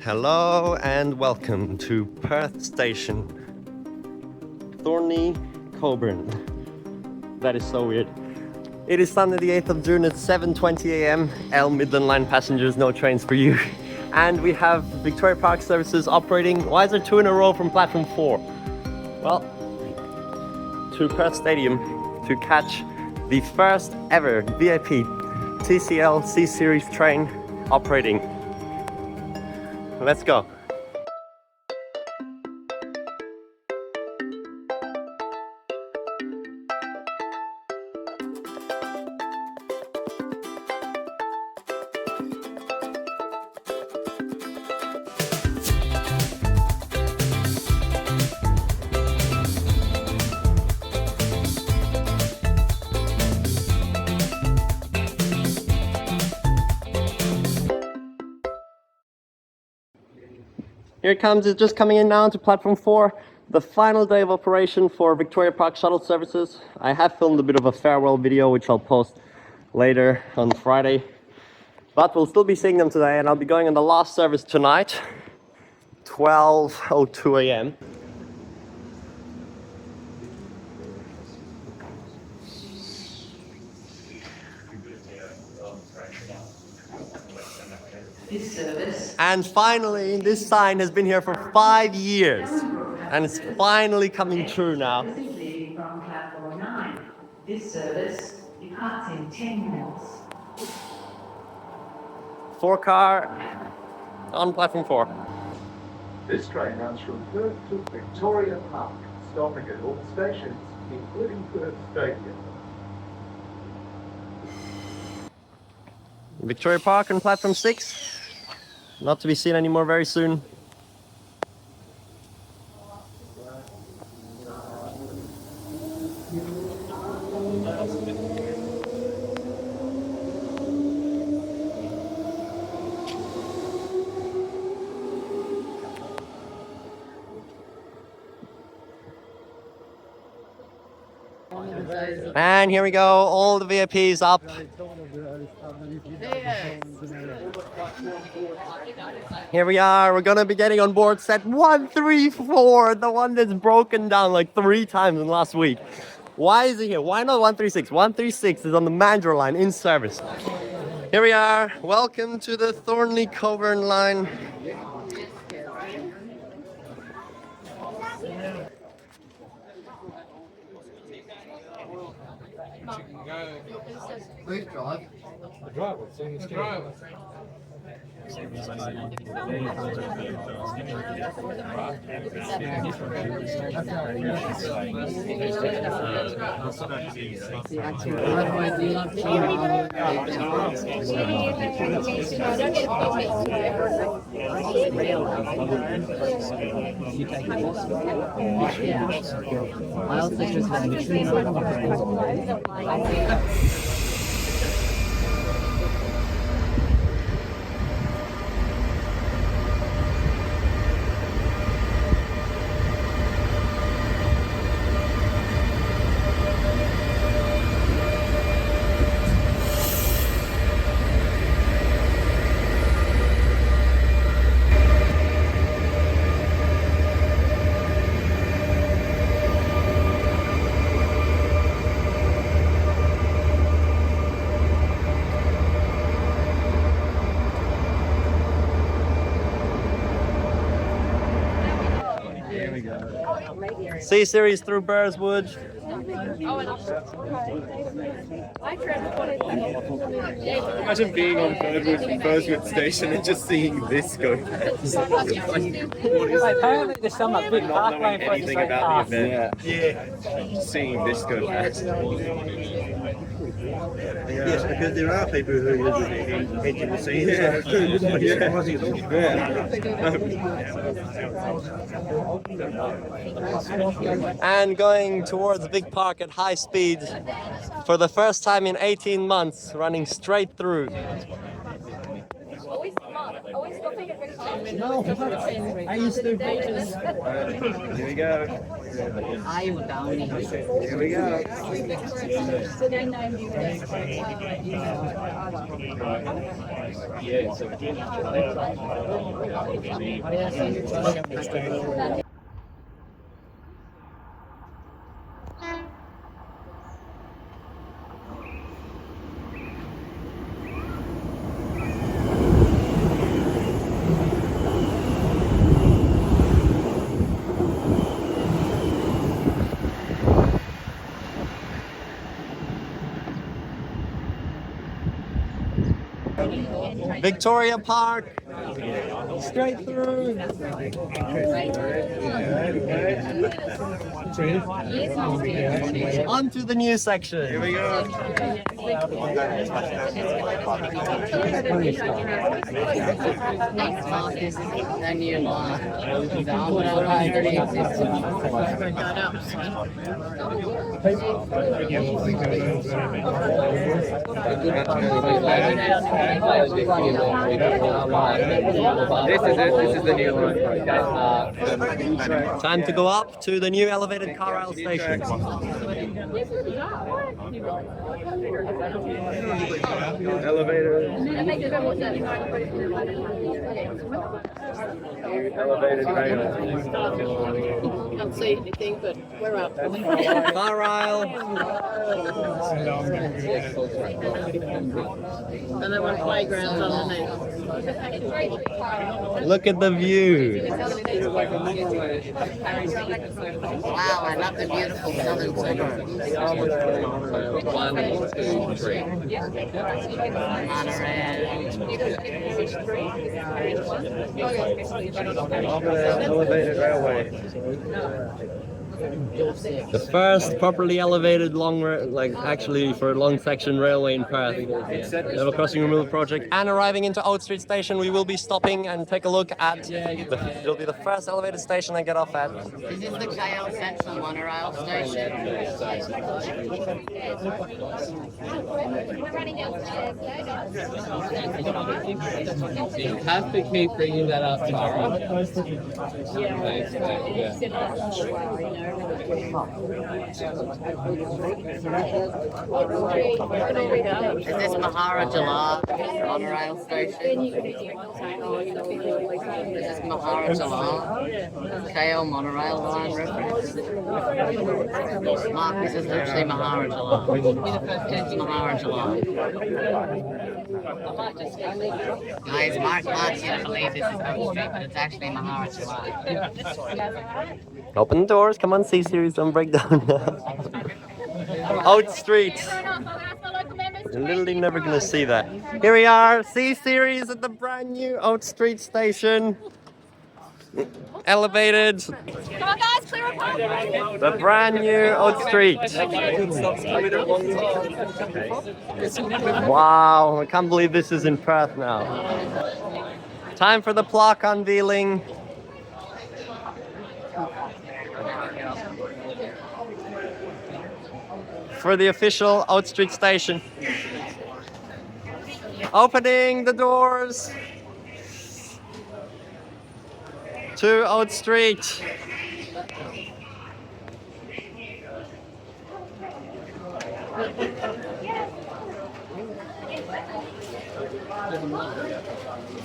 Hello and welcome to Perth Station, Thornlie-Cockburn. That is so weird. It is Sunday the 8th of June at 7:20 a.m. Midland Line passengers, no trains for you. And we have Victoria Park services operating. Why is there two in a row from platform 4? Well, to Perth Stadium to catch the first ever VIP TCL C-Series train operating. Let's go. Here it comes, it's just coming in now to platform 4, the final day of operation for Victoria Park shuttle services. I have filmed a bit of a farewell video which I'll post later on Friday, but we'll still be seeing them today, and I'll be going on the last service tonight, 12:02 a.m. This service. And finally, this sign has been here for 5 years, and it's finally coming true now. Leaving from platform 9. This service departs in 10 minutes. 4-car on platform 4. This train runs from Perth to Victoria Park, stopping at all stations, including Perth Stadium. Victoria Park on platform 6. Not to be seen anymore very soon. And here we go, all the VIPs up. Here we are, we're gonna be getting on board set 134, the one that's broken down like 3 times in the last week. Why is it here? Why not 136? 136 is on the Mandurah Line in service. Here we are, welcome to the Thornlie-Cockburn line. Please drive. The driver. The driver. C-Series through Burswood. Imagine being on Burswood Station and just seeing this go past. Apparently there's some big Not pathway knowing for it to anything go about past. the event. Yeah. Just seeing this go past. Yes, because there are people who use it in the scene, so it's true, wouldn't be surprising at all. And going towards the big park at high speed for the first time in 18 months, running straight through. I used to. Here we go. Here we go. Victoria Park. Straight through. On to the new section. Here we go. This is it. This is the new line. Time to go up to the new elevated Carlisle Station. Elevator. Elevated rail. Can't see anything, but we're up. Carlisle. And there were playgrounds underneath. Look at the view. Wow, I love the beautiful southern scenery. 1, 2, 3. Elevated railway. The first properly elevated actually for a long section railway in Perth. Level crossing removal project. And arriving into Oats Street Station, we will be stopping and take a look at. It'll be the first elevated station I get off at. This is the Cockburn Central monorail station. We're running downstairs. You have to keep bringing that up, Tara. Is this Maharajalah monorail station? This is Maharajalah KL monorail line reference. Mark, this is literally Maharajalah. It's Maharajalah. Guys, Mark wants you to believe this is Oat Street, but it's actually Maharajalah. Open the doors. Come on, C-Series. Don't break down. Oat Street. You're literally never going to see that. Here we are. C-Series at the brand new Oat Street Station. Elevated. Come on, guys, clear apart. The brand new Oat Street. Wow, I can't believe this is in Perth now. Time for the Plaque unveiling. For the official Oat Street Station. Opening the doors to Oat Street. This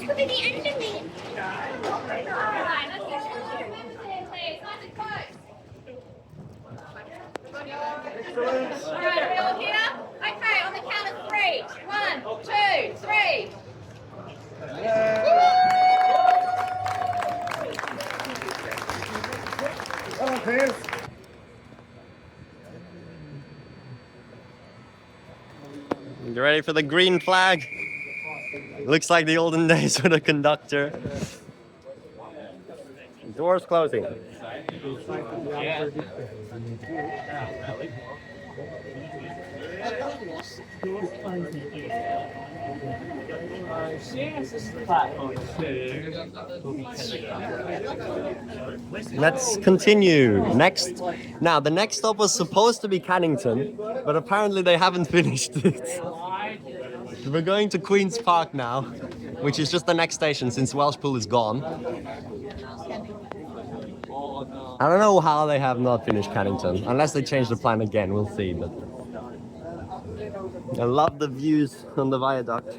could be the end of me. Alright, let's go. Please, nice and close. Alright, are we all here? Okay, on the count of 3. 1, 2, 3. You ready for the green flag? Looks like the olden days with a conductor. Doors closing. Let's continue. Now the next stop was supposed to be Cannington, but apparently they haven't finished it. We're going to Queen's Park now. which is just the next station since Welshpool is gone. I don't know how they have not finished Cannington, unless they change the plan again, we'll see. But I love the views on the viaduct.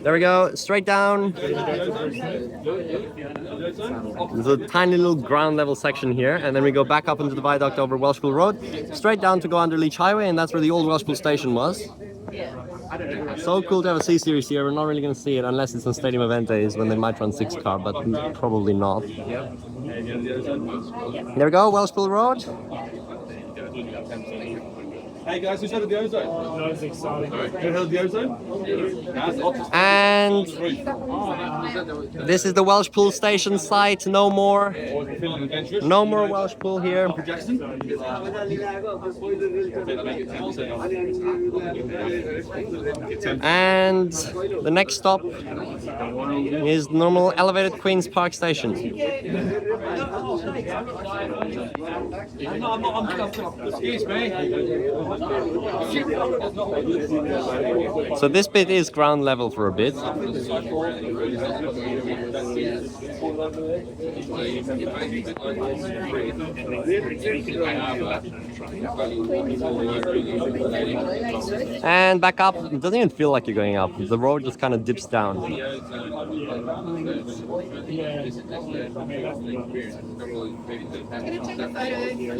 There we go, straight down. There's a tiny little ground level section here, and then we go back up into the viaduct over Welshpool Road, straight down to go under Leach Highway, and that's where the old Welshpool Station was. So cool to have a C-Series here. We're not really going to see it unless it's on Stadium event days when they might run 6 car, but probably not. There we go, Welshpool Road. Hey guys, who's heard of the ozone? No, it's exciting. Who heard of the ozone? And this is the Welshpool Station site. No more Welshpool here. And the next stop is normal elevated Queen's Park Station. Excuse me. So this bit is ground level for a bit. And back up. It doesn't even feel like you're going up. The road just kind of dips down. Can I take a photo of you?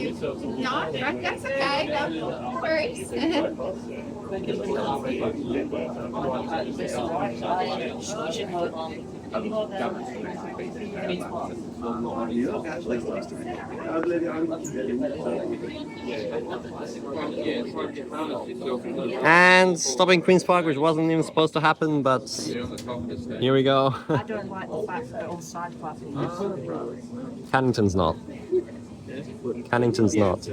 No, that's okay. No worries. And stopping Queen's Park, which wasn't even supposed to happen, but here we go. I don't like the fact that all side platforms. Cannington's not. Cannington's not.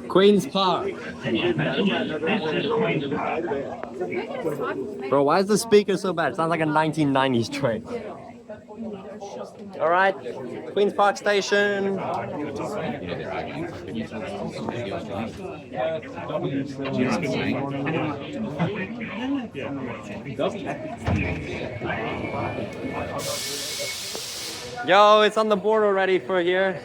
Queen's Park. Bro, why is the speaker so bad? It sounds like a 1990s train. All right, Queen's Park Station. Yo, it's on the board already for here.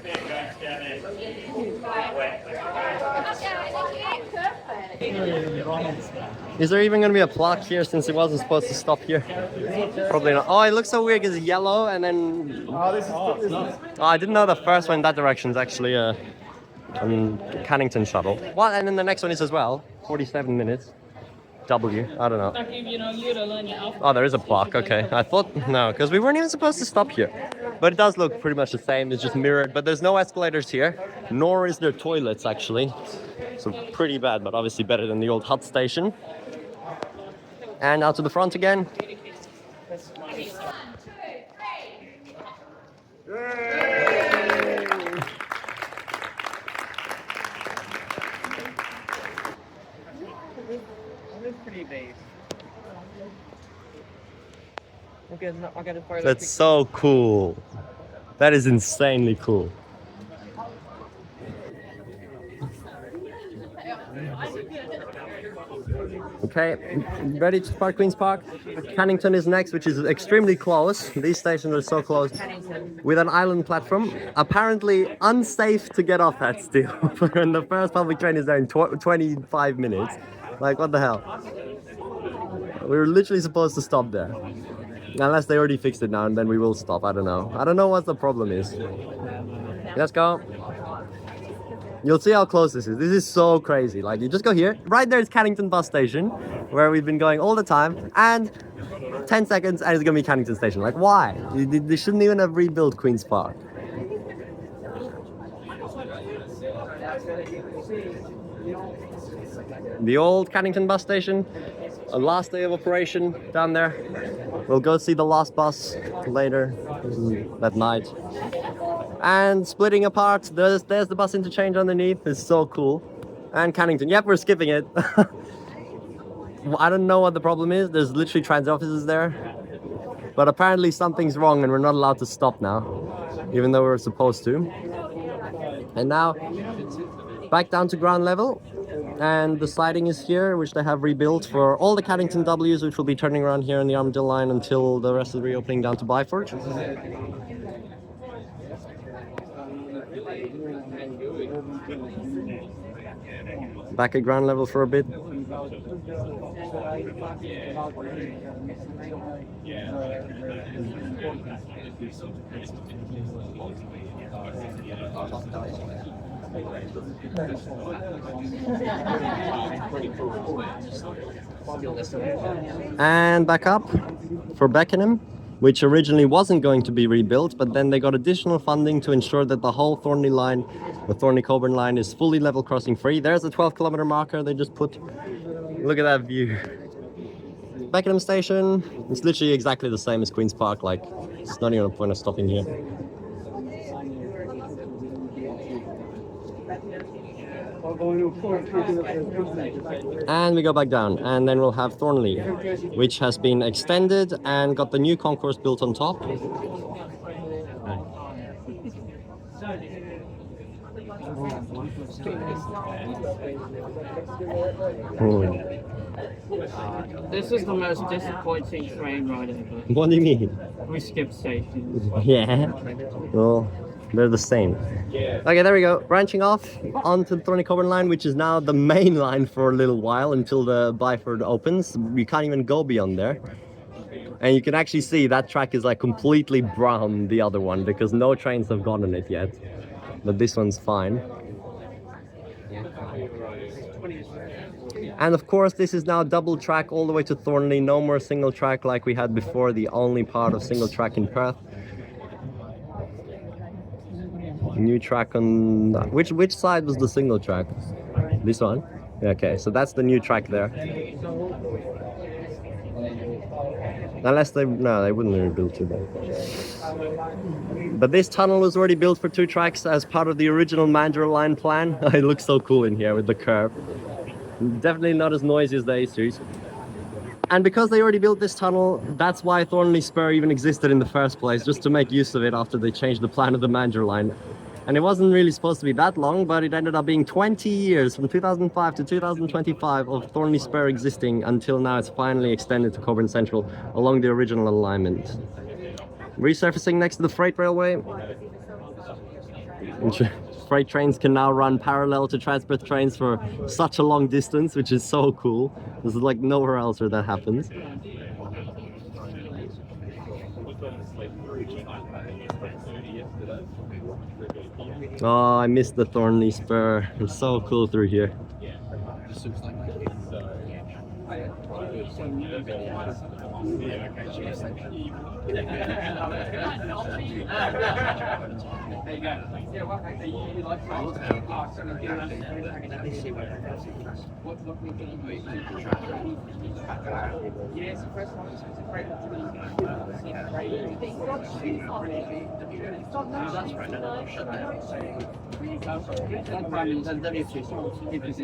Is there even going to be a plaque here since it wasn't supposed to stop here? Probably not. Oh, it looks so weird because it's yellow and then... Oh, I didn't know the first one in that direction is actually a Cannington Shuttle. Well, and then the next one is as well. 47 minutes. W. I don't know. Oh, there is a plaque. Okay. I thought... No, because we weren't even supposed to stop here. But it does look pretty much the same. It's just mirrored. But there's no escalators here. Nor is there toilets, actually. So pretty bad, but obviously better than the old hut station. And out to the front again. That's so cool. That is insanely cool. Okay, ready to park Queen's Park. Cannington is next, which is extremely close. These stations are so close. With an island platform. Apparently unsafe to get off at still. And the first public train is there in 25 minutes. Like, what the hell? We were literally supposed to stop there. Unless they already fixed it now, and then we will stop. I don't know. I don't know what the problem is. Let's go. You'll see how close this is. This is so crazy. Like, you just go here. Right there is Cannington bus station, where we've been going all the time. And 10 seconds, and it's going to be Cannington Station. Like, why? They shouldn't even have rebuilt Queen's Park. The old Cannington bus station. Last day of operation down there. We'll go see the last bus later that night. And splitting apart, there's the bus interchange underneath. It's so cool. And Cannington. Yep, we're skipping it. I don't know what the problem is. There's literally transit offices there. But apparently something's wrong and we're not allowed to stop now, even though we're supposed to. And now, back down to ground level. And the siding is here, which they have rebuilt for all the Cannington Ws, which will be turning around here on the Armadale Line until the rest of the reopening down to Byford. Back at ground level for a bit. And back up for Beckenham, which originally wasn't going to be rebuilt, but then they got additional funding to ensure that the whole Thornlie line, the Thornlie-Cockburn line, is fully level crossing free. There's a 12-kilometer marker they just put. Look at that view. Beckenham Station, it's literally exactly the same as Queen's Park, like, it's not even a point of stopping here. And we go back down, and then we'll have Thornlie, which has been extended and got the new concourse built on top. This is the most disappointing train ride ever. What do you mean? We skipped stations. Yeah, well, they're the same. Okay, there we go. Branching off onto the Thornlie-Cockburn line, which is now the main line for a little while until the Byford opens. You can't even go beyond there. And you can actually see that track is like completely brown, the other one, because no trains have gone on it yet. But this one's fine. And of course, this is now double track all the way to Thornlie. No more single track like we had before, the only part of single track in Perth. New track on... Which side was the single track? This one? Okay, so that's the new track there. Unless they... No, they wouldn't rebuild it then. But this tunnel was already built for 2 tracks as part of the original Mandurah Line plan. It looks so cool in here with the curve. Definitely not as noisy as the A Street. And because they already built this tunnel, that's why Thornlie Spur even existed in the first place, just to make use of it after they changed the plan of the Mandurah Line. And it wasn't really supposed to be that long, but it ended up being 20 years, from 2005 to 2025, of Thornlie Spur existing until now it's finally extended to Cockburn Central along the original alignment. Resurfacing next to the freight railway. Freight trains can now run parallel to transport trains for such a long distance, which is so cool. This is like nowhere else where that happens. Oh, I missed the Thornlie Spur. It's so cool through here.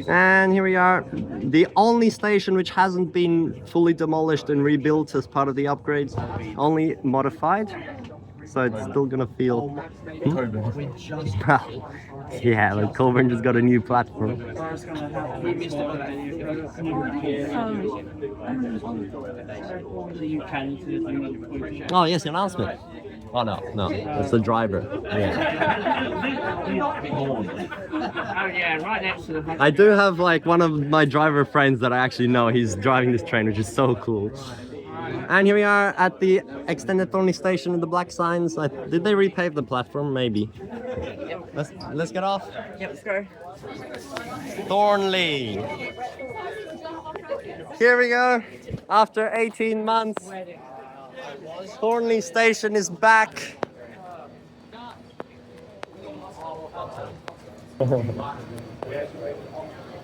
And here we are, the only station which hasn't been fully demolished and rebuilt as part of the upgrades, only modified, so it's still gonna feel... Yeah, like Cockburn just got a new platform. Oh yes, the announcement. Oh no, it's the driver. Yeah. Oh yeah, right next to the... I do have like one of my driver friends that I actually know. He's driving this train, which is so cool. And here we are at the extended Thornlie Station with the black signs. Did they repave the platform? Maybe. Let's get off. Yep, let's go. Thornlie. Here we go. After 18 months, Thornlie Station is back.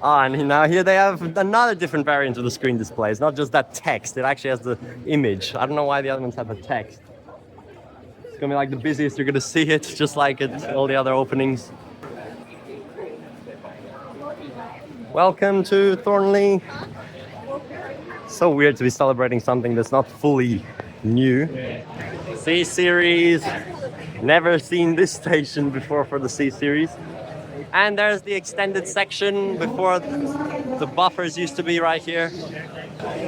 And now here they have another different variant of the screen display. It's not just that text, it actually has the image. I don't know why the other ones have the text. It's gonna be like the busiest you're gonna see it, just like at all the other openings. Welcome to Thornlie. So weird to be celebrating something that's not fully new. C-Series. Never seen this station before for the C-Series. And there's the extended section before the buffers used to be right here.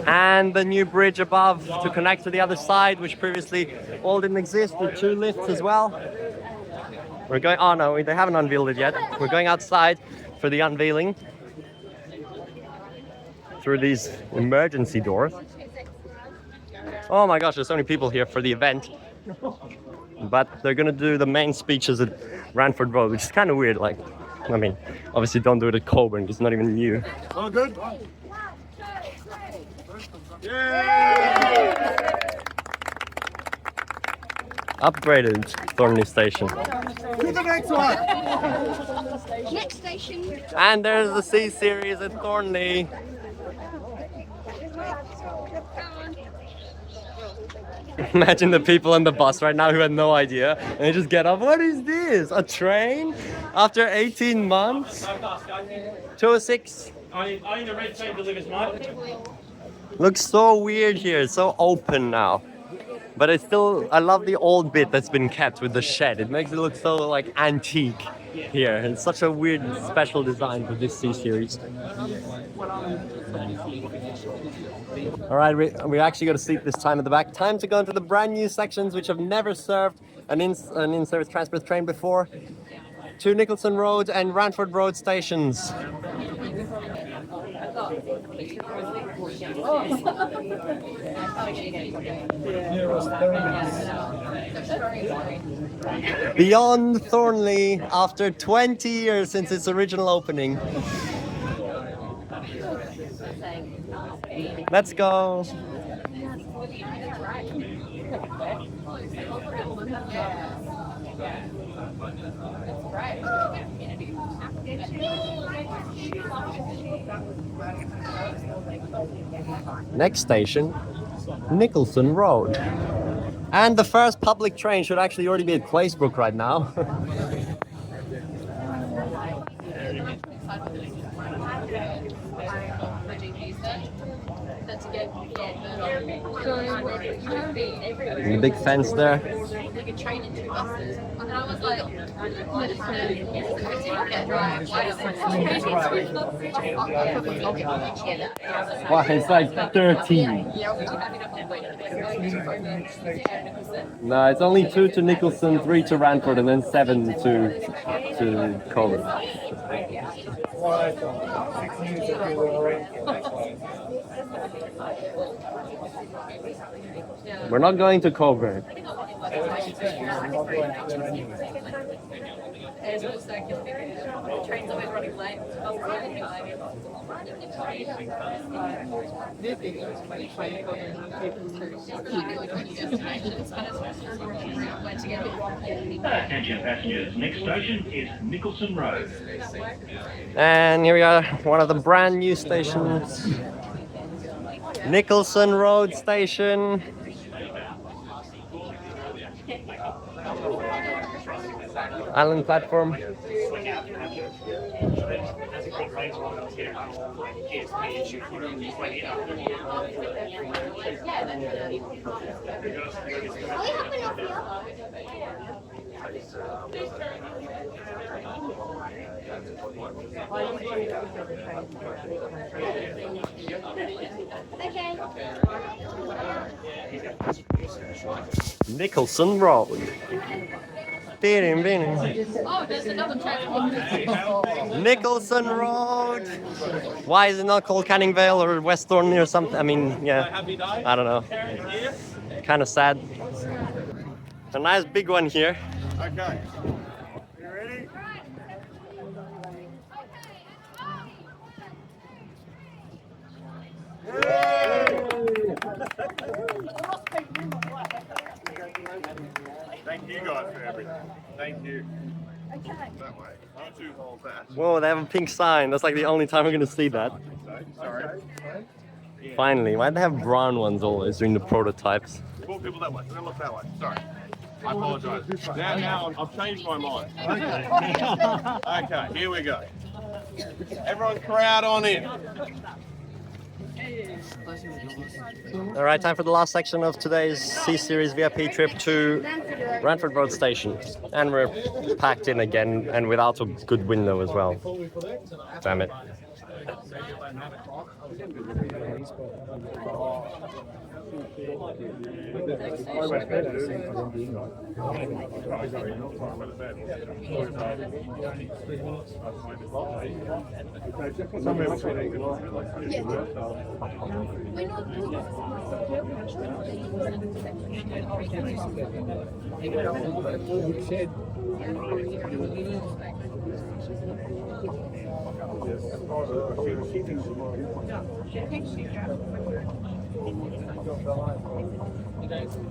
And the new bridge above to connect to the other side, which previously all didn't exist, with 2 lifts as well. We're going, oh no, they haven't unveiled it yet. We're going outside for the unveiling through these emergency doors. Oh my gosh, there's so many people here for the event. But they're gonna do the main speeches at Ranford Road, which is kind of weird. Like, I mean, obviously don't do it at Cockburn, because it's not even new. All good? Upgraded Thornlie Station. To the next one! Next station. And there's the C-Series at Thornlie. Imagine the people on the bus right now who had no idea, and they just get up. What is this? A train? After 18 months? 206. I need a red train delivers, mate. Looks so weird here. It's so open now. But it's still, I love the old bit that's been kept with the shed. It makes it look so like antique here. It's such a weird special design for this C-Series. All right, we actually got a seat this time at the back. Time to go into the brand new sections which have never served an in-service transport train before. To Nicholson Road and Ranford Road stations. Beyond Thornlie after 20 years since its original opening. Let's go. Next station, Nicholson Road. And the first public train should actually already be at Claysbrook right now. The big fence there. Wow, it's like 13. No, it's only 2 to Nicholson, 3 to Ranford, and then 7 to Cockburn. We're not going to Cockburn. Train's always running late. Attention passengers, next station is Nicholson Road. And here we are, one of the brand new stations. Nicholson Road Station. Island platform. Nicholson Road. Oh, there's another transport. Nicholson Road. Why is it not called Canning Vale or West Thornlie or something? I mean, yeah, I don't know. Kind of sad. A nice big one here. Okay. You ready? Thank you guys for everything. Thank you. Okay. That way. Not too hold that. Whoa, they have a pink sign. That's like the only time we're going to see that. Sorry. Finally. Why'd they have brown ones always during the prototypes? More people that way. We're gonna look that way. Sorry. I apologise. Now I've changed my mind. Okay. Okay, here we go. Everyone crowd on in. All right, time for the last section of today's C-Series VIP trip to Ranford Road Station. And we're packed in again and without a good window as well. Damn it.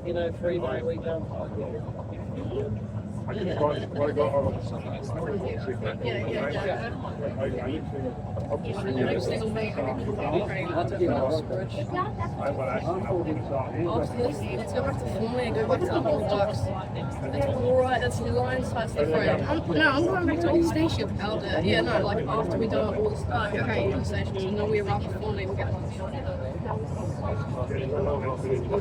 You know, 3 day week. Let's go back to Thornlie and go back to Armadale Docks. Alright, that's the line size different. No, I'm going back to Old Station. Yeah, no, like after we do all the stuff. Okay, Old Station. So now we arrive at Thornlie, we'll get on.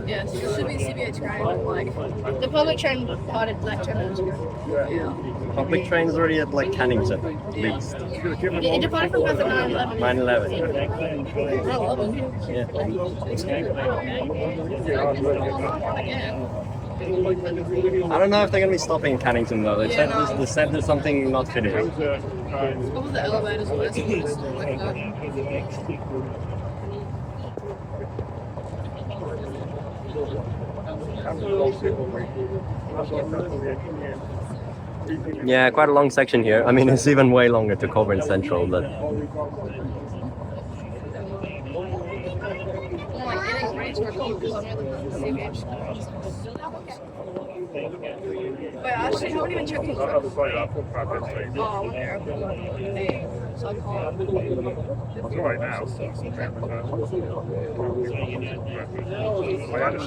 Yeah, so it should be the CBH train. Like, the public train departed like 10 minutes ago. Yeah. Public train's already at like Cannington, at least. It departed from Perth at 9:11. 9:11. 9:11? Yeah. I don't know if they're going to be stopping in Cannington though. They said there's something not fitting. What was the elevators? Like that? Yeah, quite a long section here. I mean, it's even way longer to Cockburn Central, but... Wait, actually, I haven't even checked it. Oh, I went there. So I can't. It's right now. I had to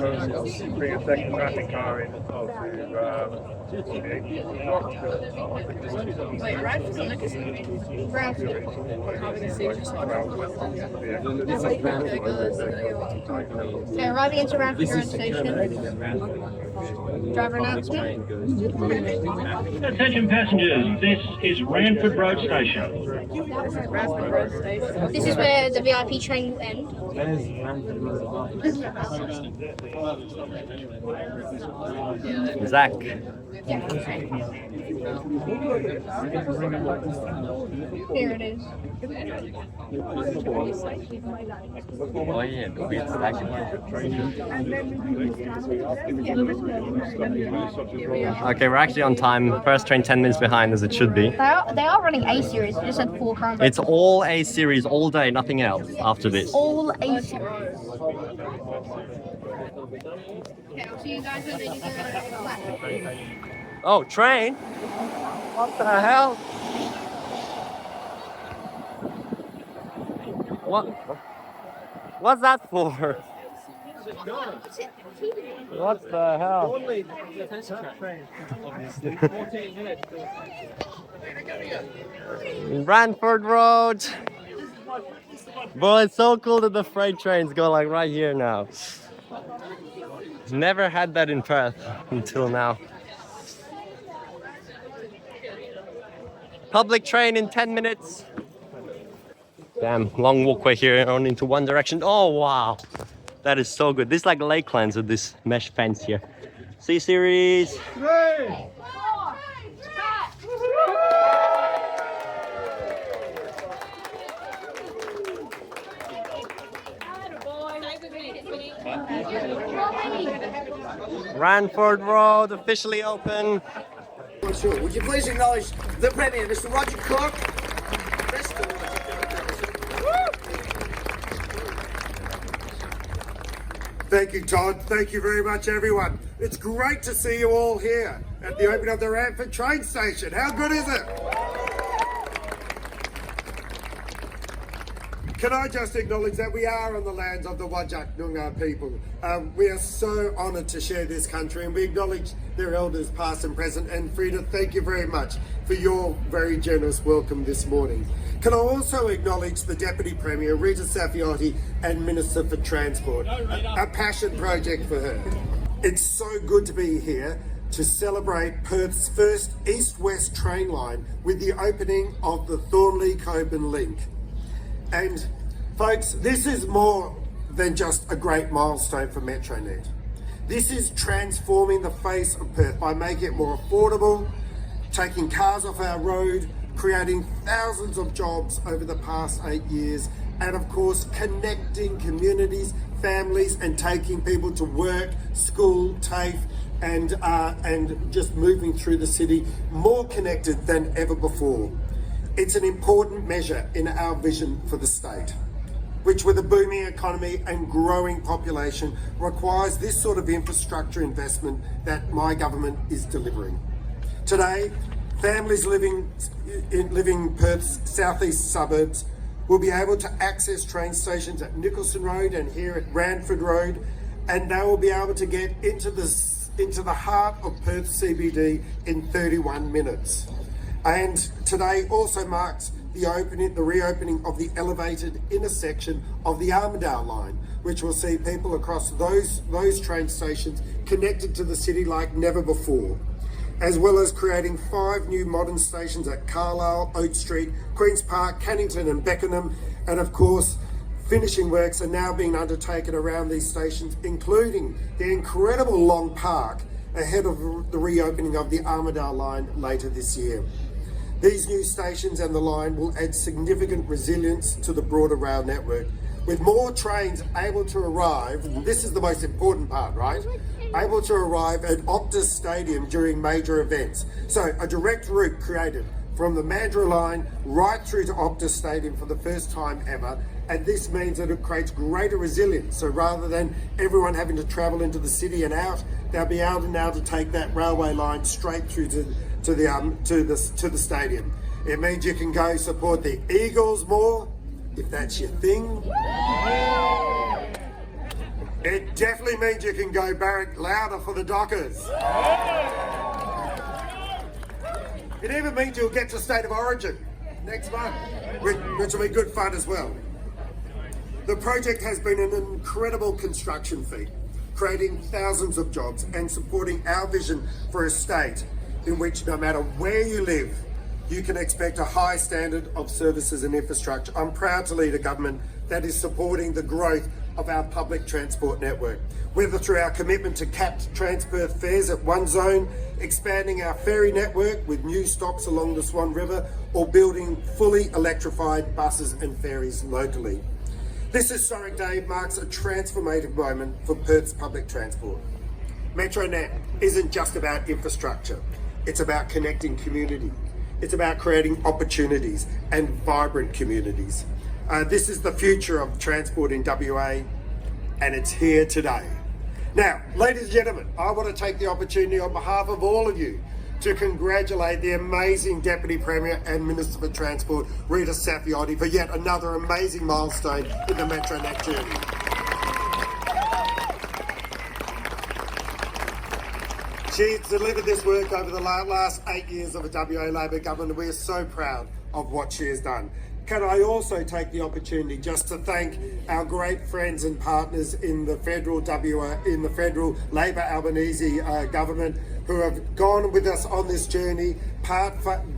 bring a second traffic car in. Wait, Ranford or Nicholson? Ranford. Okay, arriving into Ranford Road Station. Driver announcement. Attention passengers, this is Ranford Road Station. Ranford Road Station. This is where the VIP train will end. Zach. Here it is. Oh yeah, okay, we're actually on time. First train 10 minutes behind as it should be. They are running A series. They just had 4 cars. It's all A series all day, nothing else after this. All A series. Okay, I'll see you guys when they do the Oh, train? What the hell? What's that for? What the hell? Ranford Road. Boy, it's so cool that the freight trains go like right here now. Never had that in Perth until now. Public train in 10 minutes. Damn, long walkway here only into one direction. Oh wow, that is so good. This is like Lakelands with this mesh fence here. C-Series. Ranford Road officially open. Sure. Would you please acknowledge the Premier, Mr. Roger Cook? Thank you, Todd. Thank you very much, everyone. It's great to see you all here at the opening of the Ranford train station. How good is it? Can I just acknowledge that we are on the lands of the Whadjuk Noongar people. We are so honoured to share this country, and we acknowledge their elders past and present. And Rita, thank you very much for your very generous welcome this morning. Can I also acknowledge the Deputy Premier, Rita Saffioti, and Minister for Transport, a passion project for her. It's so good to be here to celebrate Perth's first east-west train line with the opening of the Thornlie-Cockburn link. And folks, this is more than just a great milestone for Metronet. This is transforming the face of Perth by making it more affordable, taking cars off our road, creating thousands of jobs over the past 8 years, and of course connecting communities, families, and taking people to work, school, TAFE, and just moving through the city more connected than ever before. It's an important measure in our vision for the state, which with a booming economy and growing population requires this sort of infrastructure investment that my government is delivering. Today, families living in Perth's southeast suburbs will be able to access train stations at Nicholson Road and here at Ranford Road, and they will be able to get into the heart of Perth CBD in 31 minutes. And today also marks the reopening of the elevated intersection of the Armadale Line, which will see people across those train stations connected to the city like never before, as well as creating 5 new modern stations at Carlisle, Oats Street, Queen's Park, Cannington and Beckenham, and of course finishing works are now being undertaken around these stations, including the incredible long park ahead of the reopening of the Armadale Line later this year. These new stations and the line will add significant resilience to the broader rail network, with more trains able to arrive, and this is the most important part, right? Able to arrive at Optus Stadium during major events. So a direct route created from the Mandurah Line right through to Optus Stadium for the first time ever, and this means that it creates greater resilience. So rather than everyone having to travel into the city and out, they'll be able now to take that railway line straight through to the stadium. It means you can go support the Eagles more, if that's your thing. It definitely means you can go barrack louder for the Dockers. It even means you'll get to State of Origin next month, which will be good fun as well. The project has been an incredible construction feat, creating thousands of jobs and supporting our vision for a state in which no matter where you live, you can expect a high standard of services and infrastructure. I'm proud to lead a government that is supporting the growth of our public transport network, whether through our commitment to capped transfer fares at one zone, expanding our ferry network with new stops along the Swan River, or building fully electrified buses and ferries locally. This historic day marks a transformative moment for Perth's public transport. Metronet isn't just about infrastructure. It's about connecting community. It's about creating opportunities and vibrant communities. This is the future of transport in WA, and it's here today. Now, ladies and gentlemen, I want to take the opportunity on behalf of all of you to congratulate the amazing Deputy Premier and Minister for Transport, Rita Saffioti, for yet another amazing milestone in the Metronet journey. She's delivered this work over the last 8 years of a WA Labor government, and we are so proud of what she has done. Can I also take the opportunity just to thank our great friends and partners in the federal Labor Albanese government who have gone with us on this journey,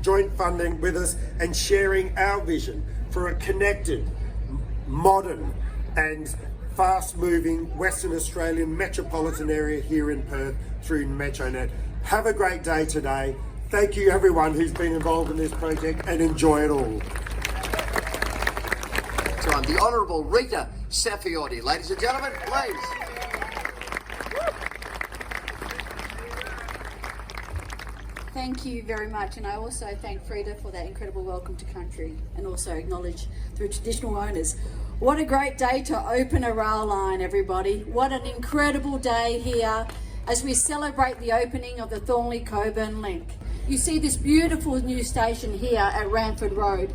joint funding with us and sharing our vision for a connected, modern and fast-moving Western Australian metropolitan area here in Perth through Metronet. Have a great day today. Thank you everyone who's been involved in this project, and enjoy it all. So I'm the Honourable Rita Saffioti. Ladies and gentlemen, please. Thank you very much, and I also thank Rita for that incredible welcome to country, and also acknowledge the traditional owners. What a great day to open a rail line, everybody. What an incredible day here as we celebrate the opening of the Thornlie-Cockburn link. You see this beautiful new station here at Ranford Road,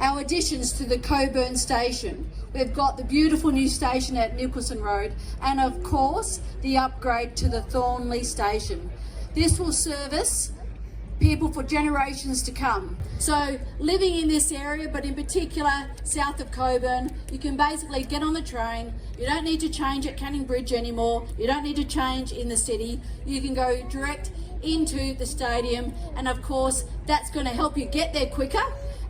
our additions to the Cockburn Station. We've got the beautiful new station at Nicholson Road, and of course, the upgrade to the Thornlie Station. This will service people for generations to come. So living in this area, but in particular south of Cockburn, you can basically get on the train. You don't need to change at Canning Bridge anymore. You don't need to change in the city. You can go direct into the stadium, and of course that's going to help you get there quicker.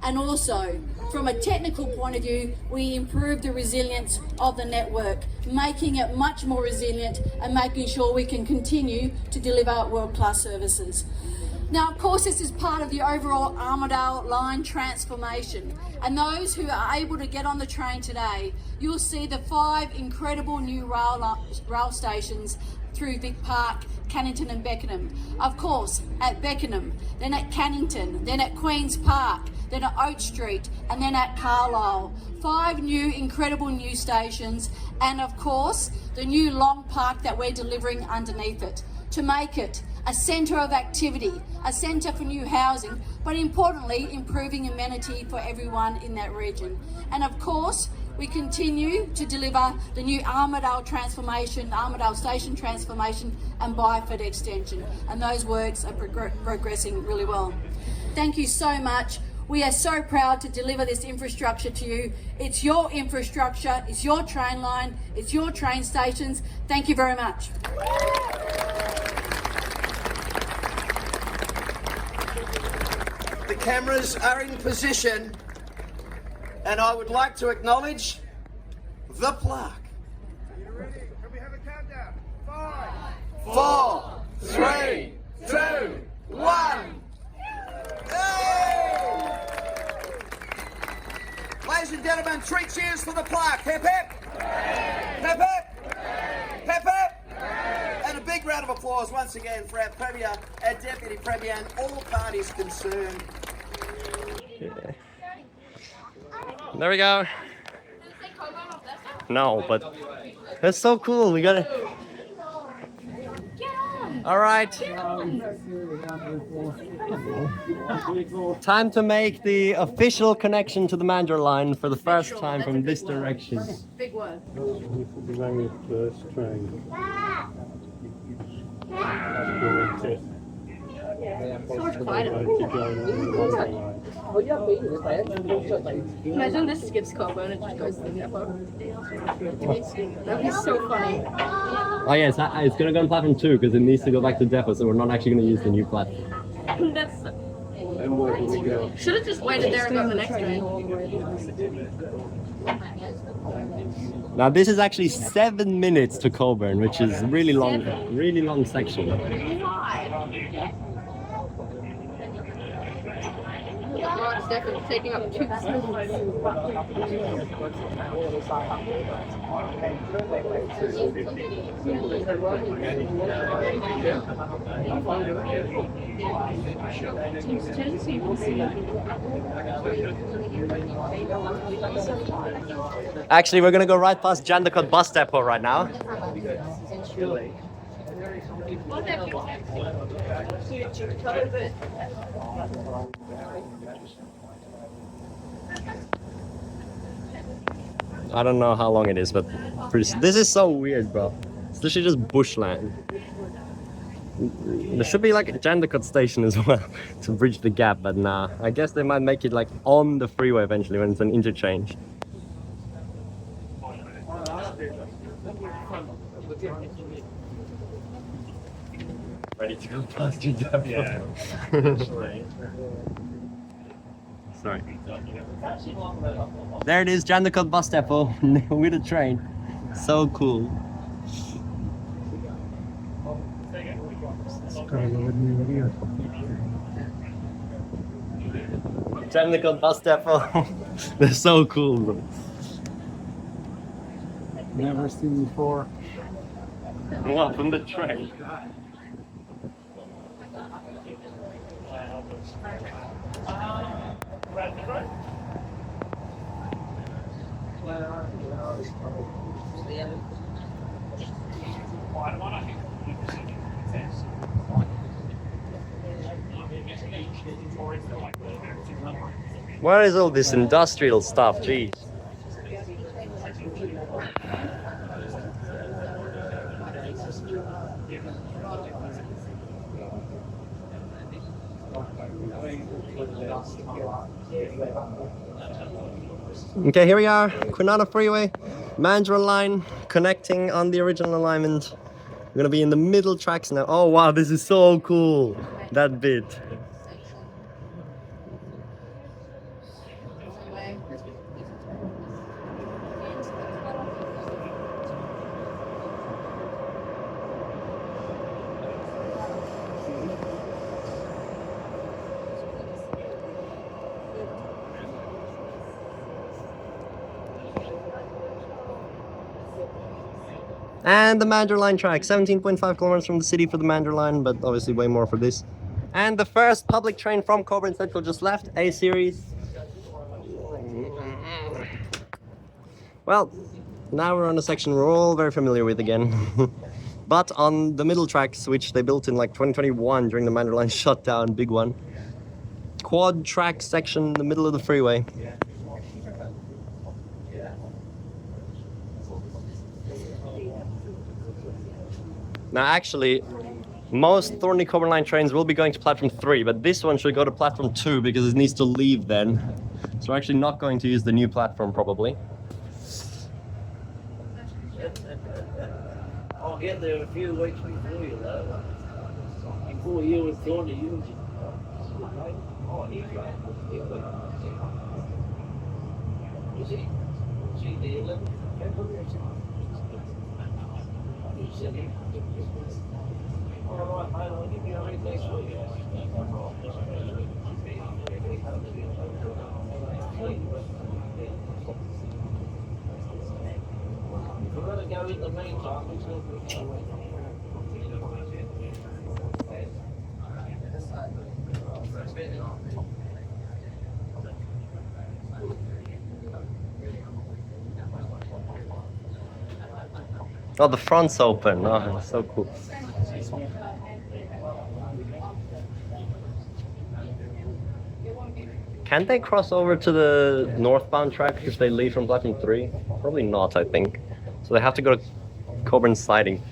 And also from a technical point of view, we improve the resilience of the network, making it much more resilient and making sure we can continue to deliver world-class services. Now, of course, this is part of the overall Armadale Line transformation. And those who are able to get on the train today, you'll see the 5 incredible new rail stations through Vic Park, Cannington and Beckenham. Of course, at Beckenham, then at Cannington, then at Queen's Park, then at Oats Street, and then at Carlisle. 5 new, incredible new stations, and of course, the new long park that we're delivering underneath it, to make it a centre of activity, a centre for new housing, but importantly, improving amenity for everyone in that region. And of course, we continue to deliver the new Armadale transformation, Armadale Station transformation and Byford extension. And those works are progressing really well. Thank you so much. We are so proud to deliver this infrastructure to you. It's your infrastructure, it's your train line, it's your train stations. Thank you very much. The cameras are in position, and I would like to acknowledge the plaque. Are you ready? Can we have a countdown? 5, 4, 3, 2, 1. Hey! Ladies and gentlemen, 3 cheers for the plaque. Hip hip! Hip hip! Hip hip! And a big round of applause once again for our Premier, our Deputy Premier, and all parties concerned. There we go. No, but that's so cool. We got it. All right. Time to make the official connection to the Mandurah Line for the first time from this direction. Big one. This will be my first train. That's your test. So much quieter. Imagine this skips Cockburn and just goes to the depot. That'd be so funny. Oh yes, it's gonna go on platform 2 because it needs to go back to depot, so we're not actually gonna use the new platform. That's. Should have just waited there and gone the next train. Now this is actually 7 minutes to Cockburn, which is really long section. Why? It's definitely taking up 2 Actually, we're gonna go right past Jandakot bus depot right now. I don't know how long it is, but this is so weird, bro. It's literally just bushland. There should be like a Jandakot station as well to bridge the gap, but nah. I guess they might make it like on the freeway eventually when it's an interchange. Ready to go past your depot? Yeah. Sorry. There it is, Jandakot bus depot with a train. So cool. Jandakot bus depot. They're so cool, bro. Never seen before. What, from the train? What is all this industrial stuff? Jeez. Okay, here we are, Kwinana Freeway, Mandurah Line, connecting on the original alignment. We're gonna be in the middle tracks now. Oh wow, this is so cool, that bit. And the Mandurah Line track, 17.5 kilometers from the city for the Mandurah Line, but obviously way more for this. And the first public train from Cockburn Central just left, A series. Well, now we're on a section we're all very familiar with again. But on the middle tracks, which they built in like 2021 during the Mandurah Line shutdown, big one. Quad track section in the middle of the freeway. Now actually, most Thornlie-Cockburn line trains will be going to platform 3, but this one should go to platform 2 because it needs to leave then. So we're actually not going to use the new platform probably. I'll get there a few weeks before you though. Before you were Thornlie using. We're going to go in the meantime. Oh, the front's open. Oh, that's so cool. Can they cross over to the northbound track if they leave from platform 3? Probably not, I think. So they have to go to Cockburn siding.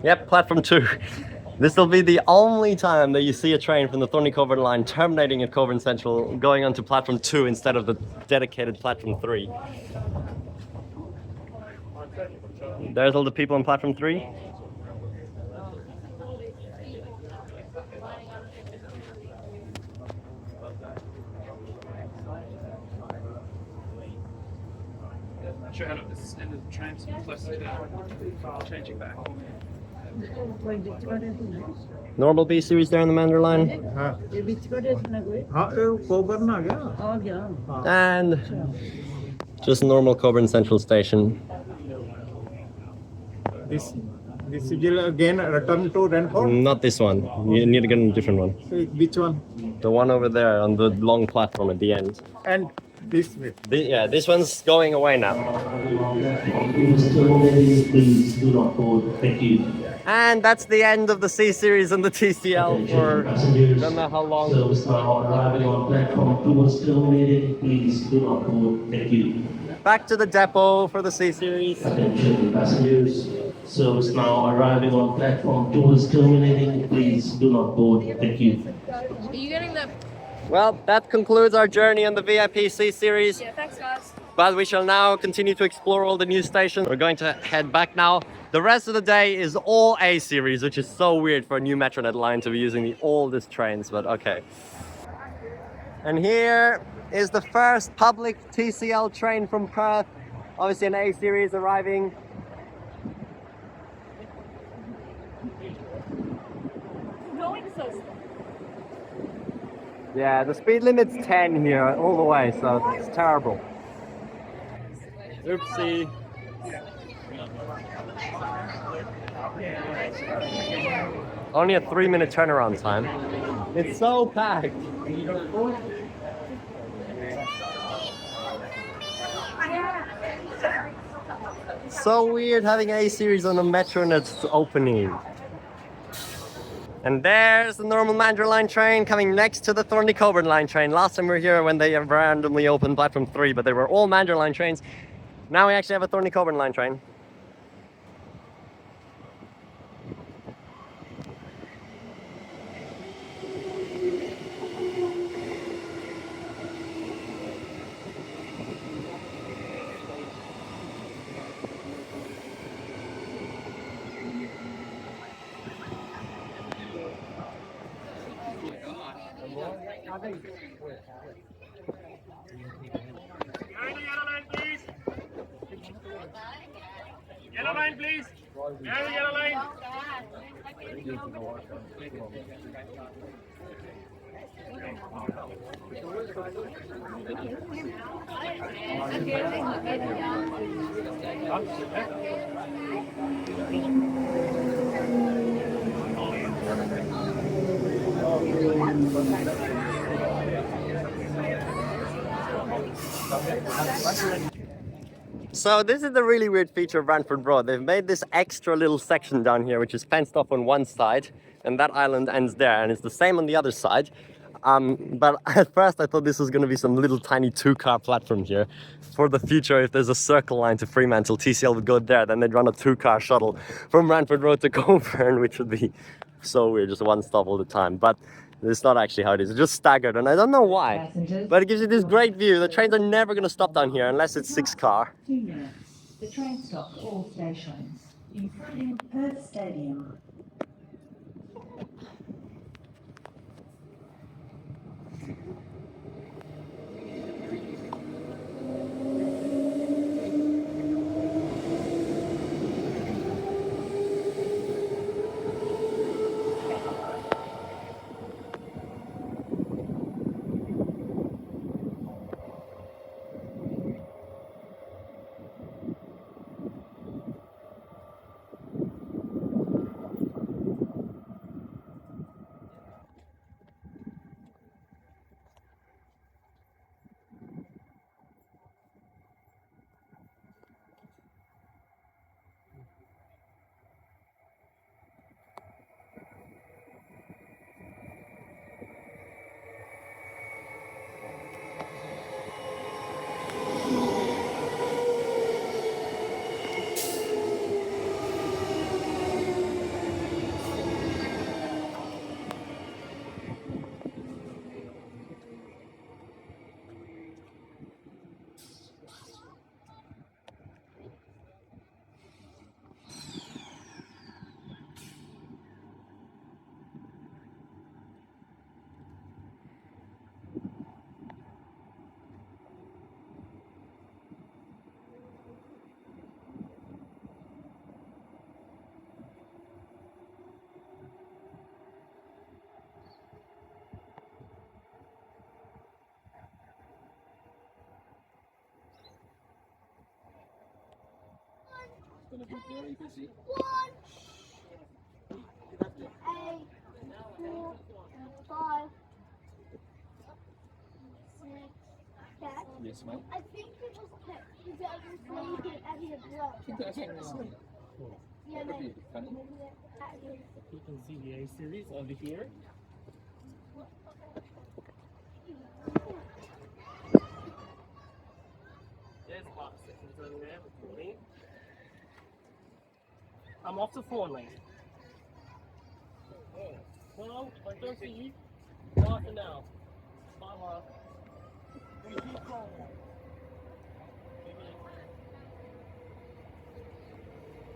Yep, platform 2. This will be the only time that you see a train from the Thornlie-Cockburn line terminating at Cockburn Central going onto platform 2 instead of the dedicated platform 3. There's all the people on platform 3. Sure, how at this end of the train, so close to changing back. Normal B series there on the Mandurah Line. And just normal Cockburn Central Station. This will again return to Ranford? Not this one. You need to get a different one. Which one? The one over there on the long platform at the end. And this way. Yeah, this one's going away now. Please do not hold. Thank you. And that's the end of the C series and the TCL for I don't know how long. Service now arriving on platform 2 was terminated. Please do not hold. Thank you. Back to the depot for the C series. Attention passengers. Service now arriving on platform 2 is terminating. Please do not board. Thank you. Are you getting the... Well, that concludes our journey on the VIP C series. Yeah, thanks guys. But we shall now continue to explore all the new stations. We're going to head back now. The rest of the day is all A series, which is so weird for a new Metronet line to be using the oldest trains, but okay. And here is the first public TCL train from Perth. Obviously an A series arriving. Yeah, the speed limit's 10 here all the way, so it's terrible. Oopsie. Only a 3-minute turnaround time. It's so packed. So weird having A series on a metro and it's opening. And there's the normal Mandurah Line train coming next to the Thornlie-Cockburn line train. Last time we were here when they randomly opened platform 3, but they were all Mandurah Line trains. Now we actually have a Thornlie-Cockburn line train. Yellow line, please. Yellow line. So this is the really weird feature of Ranford Road. They've made this extra little section down here which is fenced off on one side and that island ends there, and it's the same on the other side. But at first I thought this was going to be some little tiny 2-car platform here. For the future, if there's a circle line to Fremantle, TCL would go there, then they'd run a 2-car shuttle from Ranford Road to Cockburn, which would be so weird, just one stop all the time. But it's not actually how it is. It's just staggered, and I don't know why. But it gives you this great view. The trains are never going to stop down here unless it's 6-car. 2 minutes. The train stops at all stations, including Perth Stadium. Going to be very busy. 1, 8, 4, 5, 6, 7. Yes, ma'am. I think it was kept because I was sleeping and he had blood. Yeah, no. You can see the A series over here. There's bus sections over there for me. I'm off to Thornlie. Well, I don't see you. Bye for now. Bye, Laura. We keep going.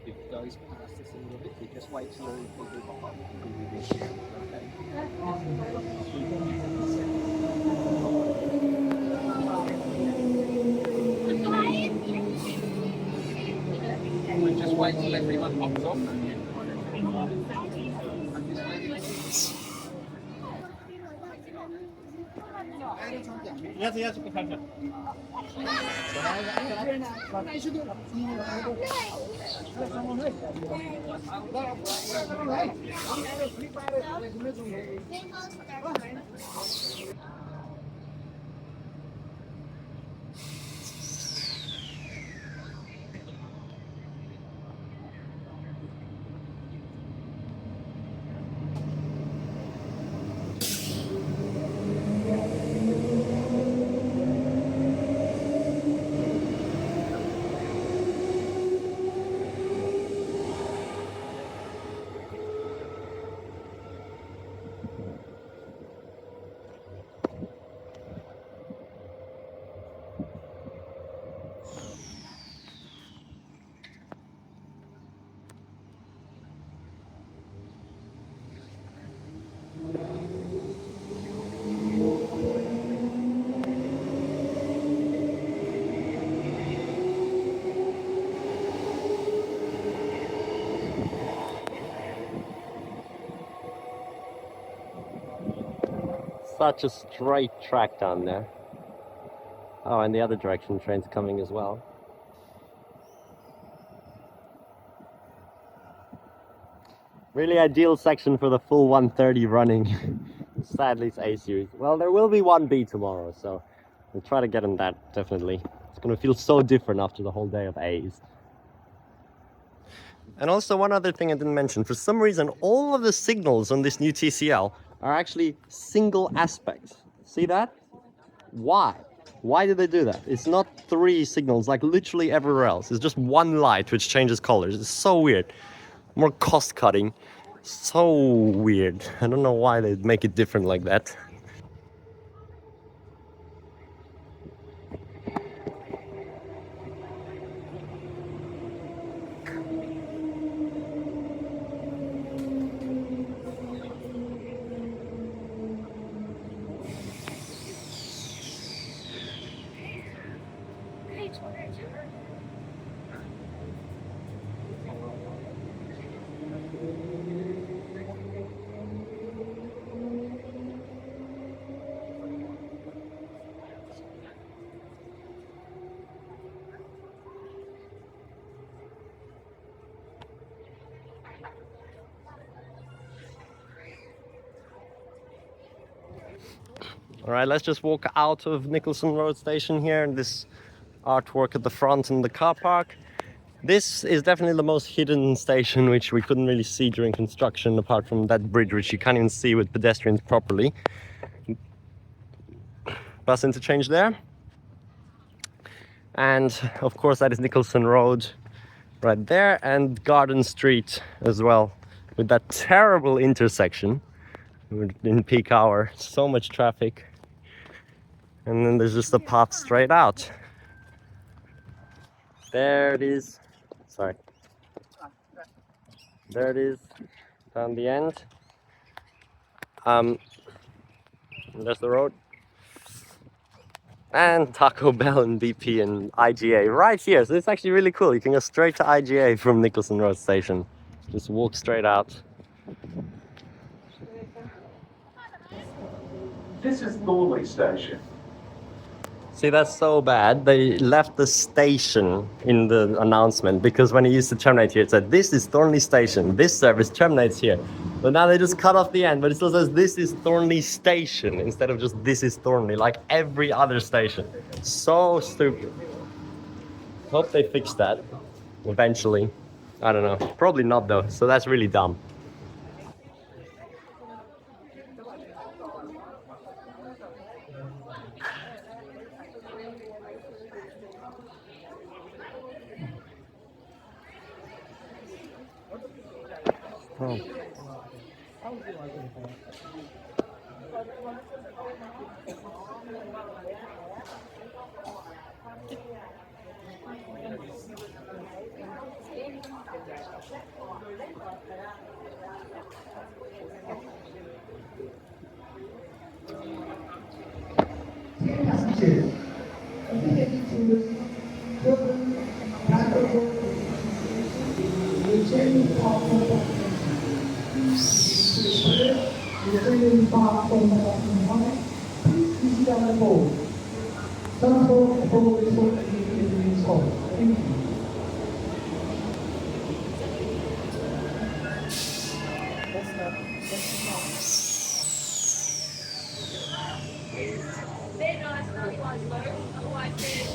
If it goes past us a little bit, we just wait till people do behind it. Okay. We just wait till everyone hops off. Yes, Such a straight track down there. Oh, and the other direction, train's coming as well. Really ideal section for the full 130 running. Sadly, it's A series. Well, there will be 1B tomorrow, so we'll try to get on that, definitely. It's going to feel so different after the whole day of A's. And also one other thing I didn't mention. For some reason, all of the signals on this new TCL are actually single aspects. See that? Why? Why did they do that? It's not 3 signals like literally everywhere else. It's just one light which changes colors. It's so weird. More cost cutting. So weird. I don't know why they make it different like that. All right, let's just walk out of Nicholson Road Station here, and this artwork at the front in the car park. This is definitely the most hidden station, which we couldn't really see during construction, apart from that bridge, which you can't even see with pedestrians properly. Bus interchange there. And of course, that is Nicholson Road right there, and Garden Street as well, with that terrible intersection in peak hour. So much traffic. And then there's just a path straight out. There it is. Sorry. There it is, down the end. There's the road. And Taco Bell and BP and IGA right here. So it's actually really cool. You can go straight to IGA from Nicholson Road Station. Just walk straight out. This is Thornlie Station. See, that's so bad. They left the station in the announcement, because when it used to terminate here, it said, this is Thornlie Station, this service terminates here. But now they just cut off the end, but it still says, this is Thornlie Station, instead of just, this is Thornlie, like every other station. So stupid. Hope they fix that eventually. I don't know. Probably not though, so that's really dumb. Oh. Transport for this one is on. Thank you. They're nice, otherwise low, otherwise they're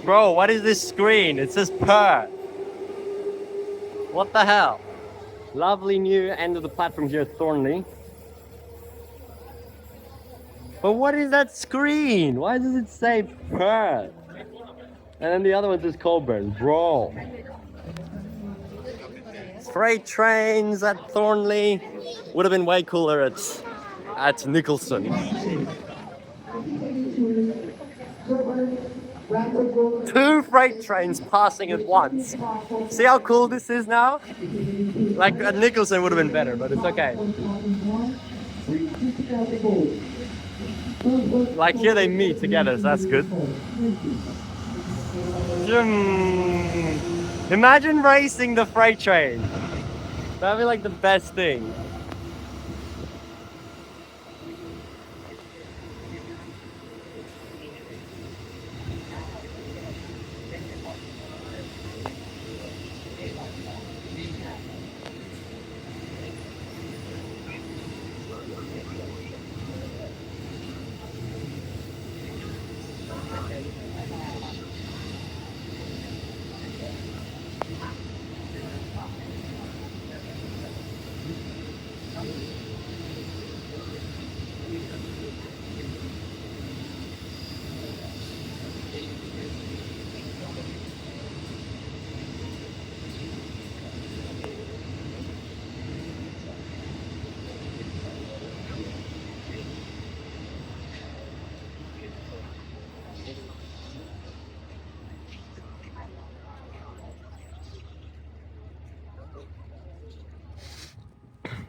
Bro, what is this screen? It says Perth. What the hell? Lovely new end of the platform here at Thornlie. But what is that screen? Why does it say Perth? And then the other one says Cockburn. Bro. Freight trains at Thornlie. Would have been way cooler at Nicholson. 2 freight trains passing at once. See how cool this is now? Like at Nicholson would have been better, but it's okay. Like here they meet together, so that's good. Imagine racing the freight train. That'd be like the best thing.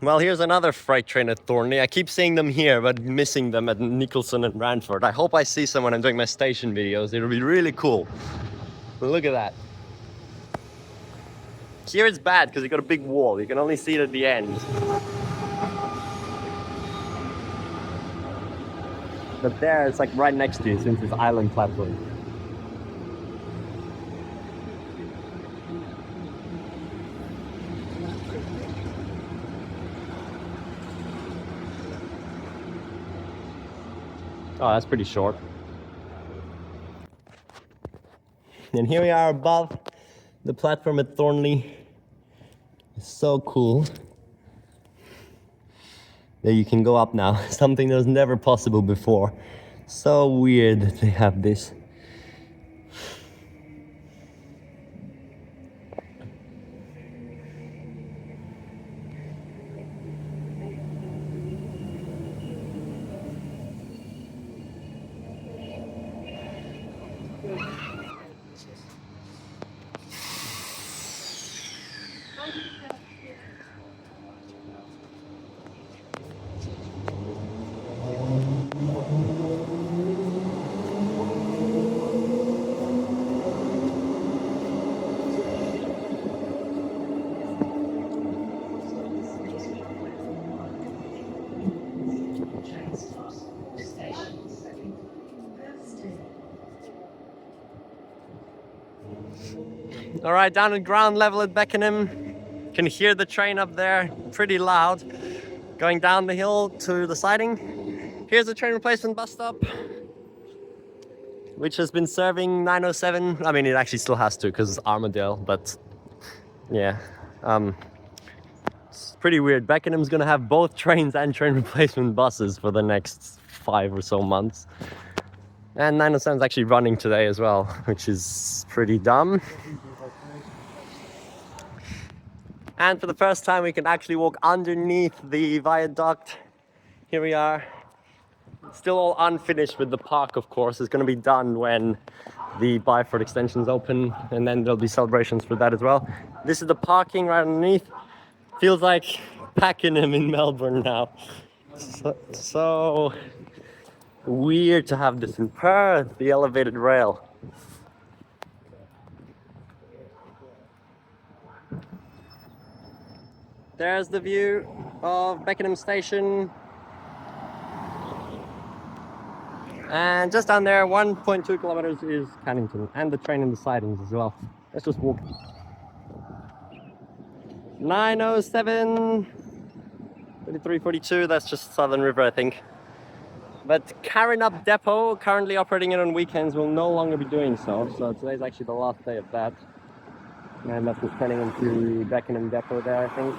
Well, here's another freight train at Thornlie. I keep seeing them here, but missing them at Nicholson and Ranford. I hope I see some when I'm doing my station videos. It'll be really cool. But look at that. Here it's bad because you got a big wall. You can only see it at the end. But there, it's like right next to you since it's island platform. Oh, that's pretty short. And here we are above the platform at Thornlie. It's so cool that you can go up now. Something that was never possible before. So weird that they have this. All right, down at ground level at Beckenham. Can hear the train up there, pretty loud. Going down the hill to the siding. Here's the train replacement bus stop, which has been serving 907. I mean, it actually still has to because it's Armadale, but yeah. It's pretty weird. Beckenham's gonna have both trains and train replacement buses for the next 5 or so months. And 907 is actually running today as well, which is pretty dumb. And for the first time, we can actually walk underneath the viaduct. Here we are. Still all unfinished with the park, of course. It's going to be done when the Byford extension's open, and then there'll be celebrations for that as well. This is the parking right underneath. Feels like Beckenham in Melbourne now. So weird to have this in Perth, the elevated rail. There's the view of Beckenham Station. And just down there, 1.2 kilometers is Cannington, and the train in the sidings as well. Let's just walk. 907, 3342, that's just Southern River, I think. But Carrinup Depot, currently operating it on weekends, will no longer be doing so. So today's actually the last day of that. And that's just turning into Beckenham Depot there, I think.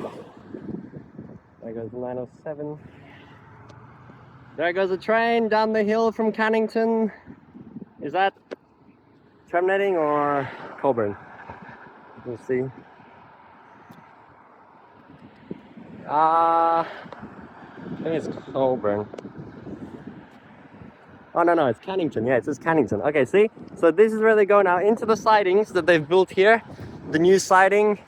There goes 907. There goes a train down the hill from Cannington. Is that terminating or Cockburn? We'll see. I think it's Cockburn. Oh no, it's Cannington. Yeah, it says Cannington. Okay, see? So this is where they go now, into the sidings that they've built here. The new siding.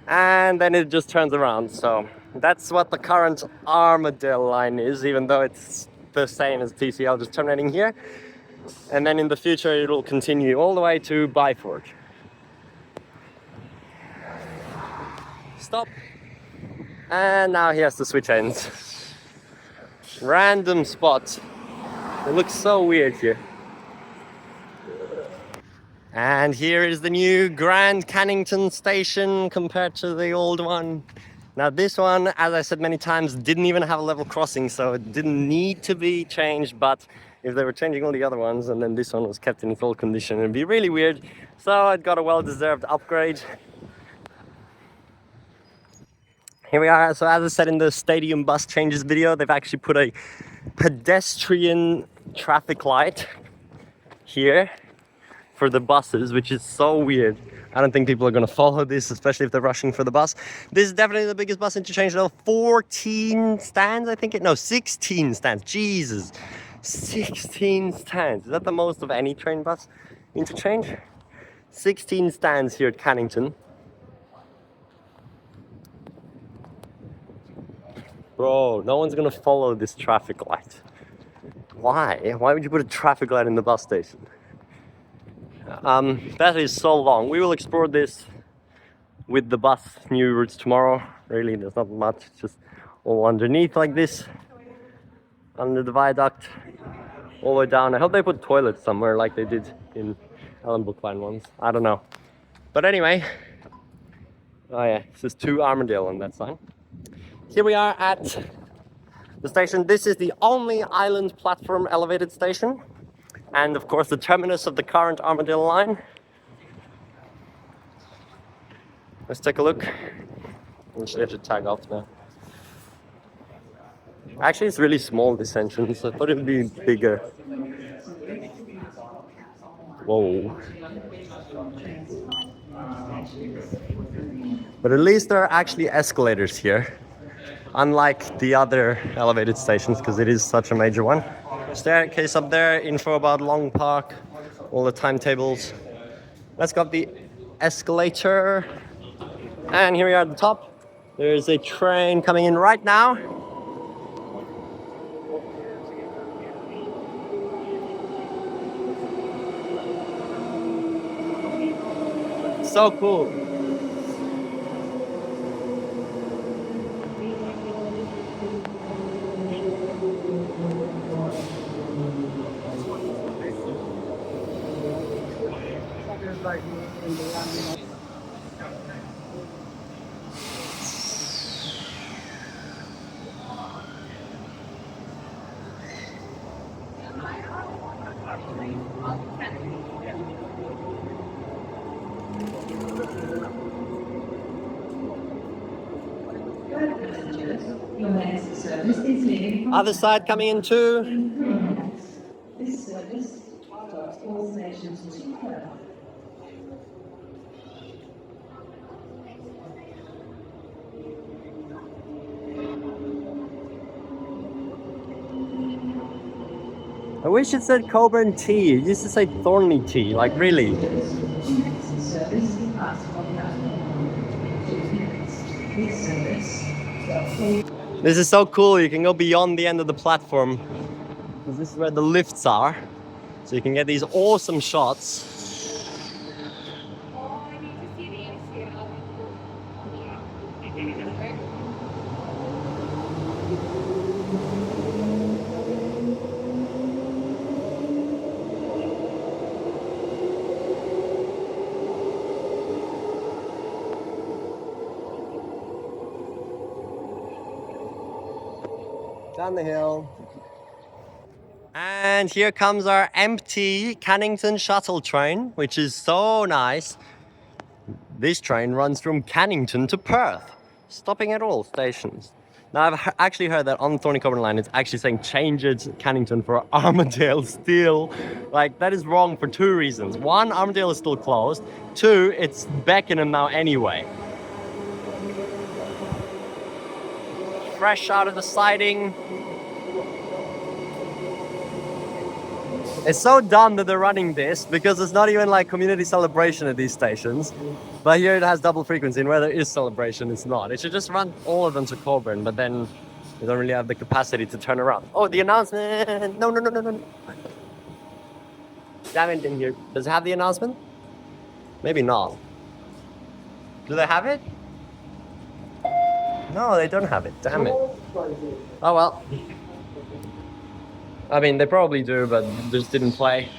And then it just turns around. So that's what the current Armadale line is, even though it's the same as TCL, just terminating here. And then in the future, it will continue all the way to Byford. Stop. And now he has to switch ends. Random spot. It looks so weird here. And here is the new Grand Cannington Station compared to the old one. Now this one, as I said many times, didn't even have a level crossing, so it didn't need to be changed. But if they were changing all the other ones and then this one was kept in its old condition, it'd be really weird. So it got a well-deserved upgrade. Here we are. So as I said in the stadium bus changes video, they've actually put a pedestrian traffic light here for the buses, which is so weird. I don't think people are going to follow this, especially if they're rushing for the bus. This is definitely the biggest bus interchange though. 14 stands, I think. No, 16 stands. Jesus. 16 stands. Is that the most of any train bus interchange? 16 stands here at Cannington. Bro, no one's going to follow this traffic light. Why? Why would you put a traffic light in the bus station? That is so long. We will explore this with the bus new routes tomorrow. Really, there's not much. It's just all underneath like this, under the viaduct, all the way down. I hope they put toilets somewhere like they did in Ellenbrook ones. I don't know. But anyway, oh yeah, this is to Armadale on that sign. Here we are at the station. This is the only island platform elevated station. And of course the terminus of the current Armadale line. Let's take a look. I actually have to tag off now. Actually, it's really small, this entrance. I thought it would be bigger. Whoa. But at least there are actually escalators here. Unlike the other elevated stations, because it is such a major one. Staircase up there, info about Long Park, all the timetables. Let's go up the escalator. And here we are at the top. There's a train coming in right now. So cool. Your next service is leaving. Other side coming in too. This service stops all stations to Perth. I wish it said Cockburn T. It used to say Thornlie T. Like, really? Next service departs from This service stops. This is so cool. You can go beyond the end of the platform. This is where the lifts are. So you can get these awesome shots. Down the hill. And here comes our empty Cannington shuttle train, which is so nice. This train runs from Cannington to Perth, stopping at all stations. Now, I've actually heard that on the Thornlie-Cockburn line, it's actually saying change it to Cannington for Armadale still. Like, that is wrong for two reasons. One, Armadale is still closed. Two, it's Beckenham now anyway. Fresh out of the siding. It's so dumb that they're running this because it's not even like community celebration at these stations. But here it has double frequency, and where there is celebration, it's not. It should just run all of them to Cockburn, but then you don't really have the capacity to turn around. Oh, the announcement! No. Damn it, in here. Does it have the announcement? Maybe not. Do they have it? No, they don't have it. Damn it. Oh well. I mean, they probably do, but just didn't play.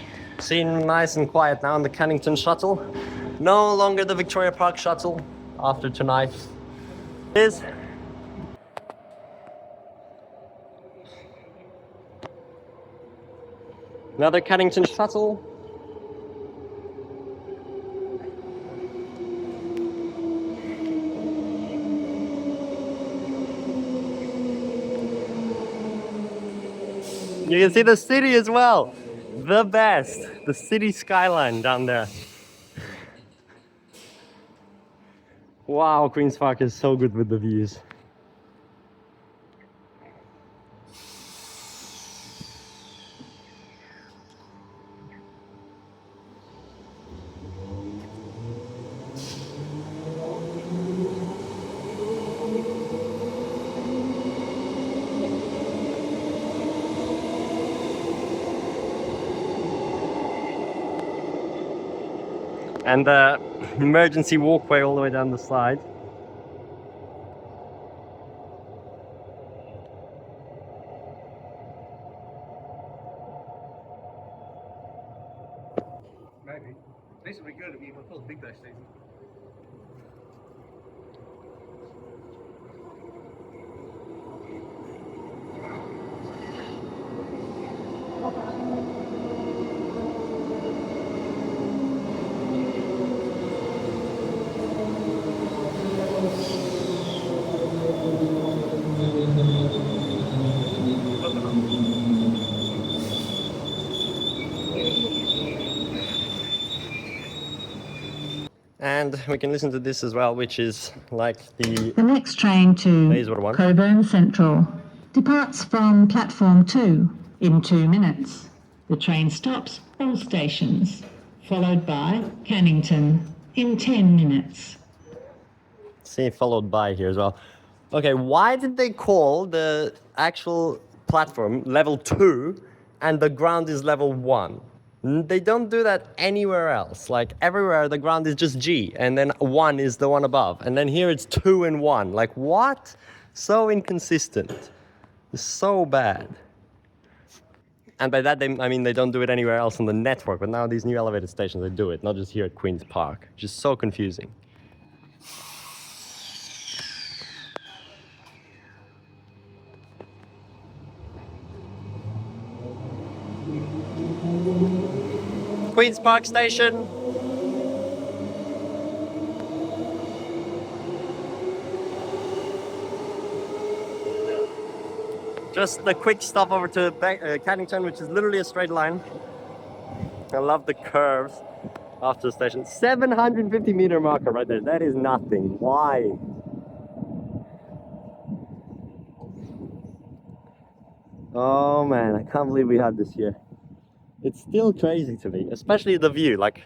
Seen nice and quiet now on the Cannington shuttle. No longer the Victoria Park shuttle after tonight. Is another Cannington shuttle. You can see the city as well. The best. The city skyline down there. Wow, Queen's Park is so good with the views. And the emergency walkway all the way down the side. Maybe. This would be good if you could pull big dash season. And we can listen to this as well, which is like the next train to Cockburn Central departs from platform 2 in 2 minutes. The train stops all stations, followed by Cannington in 10 minutes. See, followed by here as well. Okay, why did they call the actual platform level 2 and the ground is level 1? They don't do that anywhere else. Like everywhere, the ground is just G, and then 1 is the one above. And then here it's 2 and 1. Like what? So inconsistent. It's so bad. And by that, I mean they don't do it anywhere else on the network, but now these new elevated stations, they do it, not just here at Queen's Park. Just so confusing. Queen's Park Station. Just a quick stop over to Cannington, which is literally a straight line. I love the curves after the station. 750-meter marker right there. That is nothing. Why? Oh man, I can't believe we had this here. It's still crazy to me, especially the view. Like,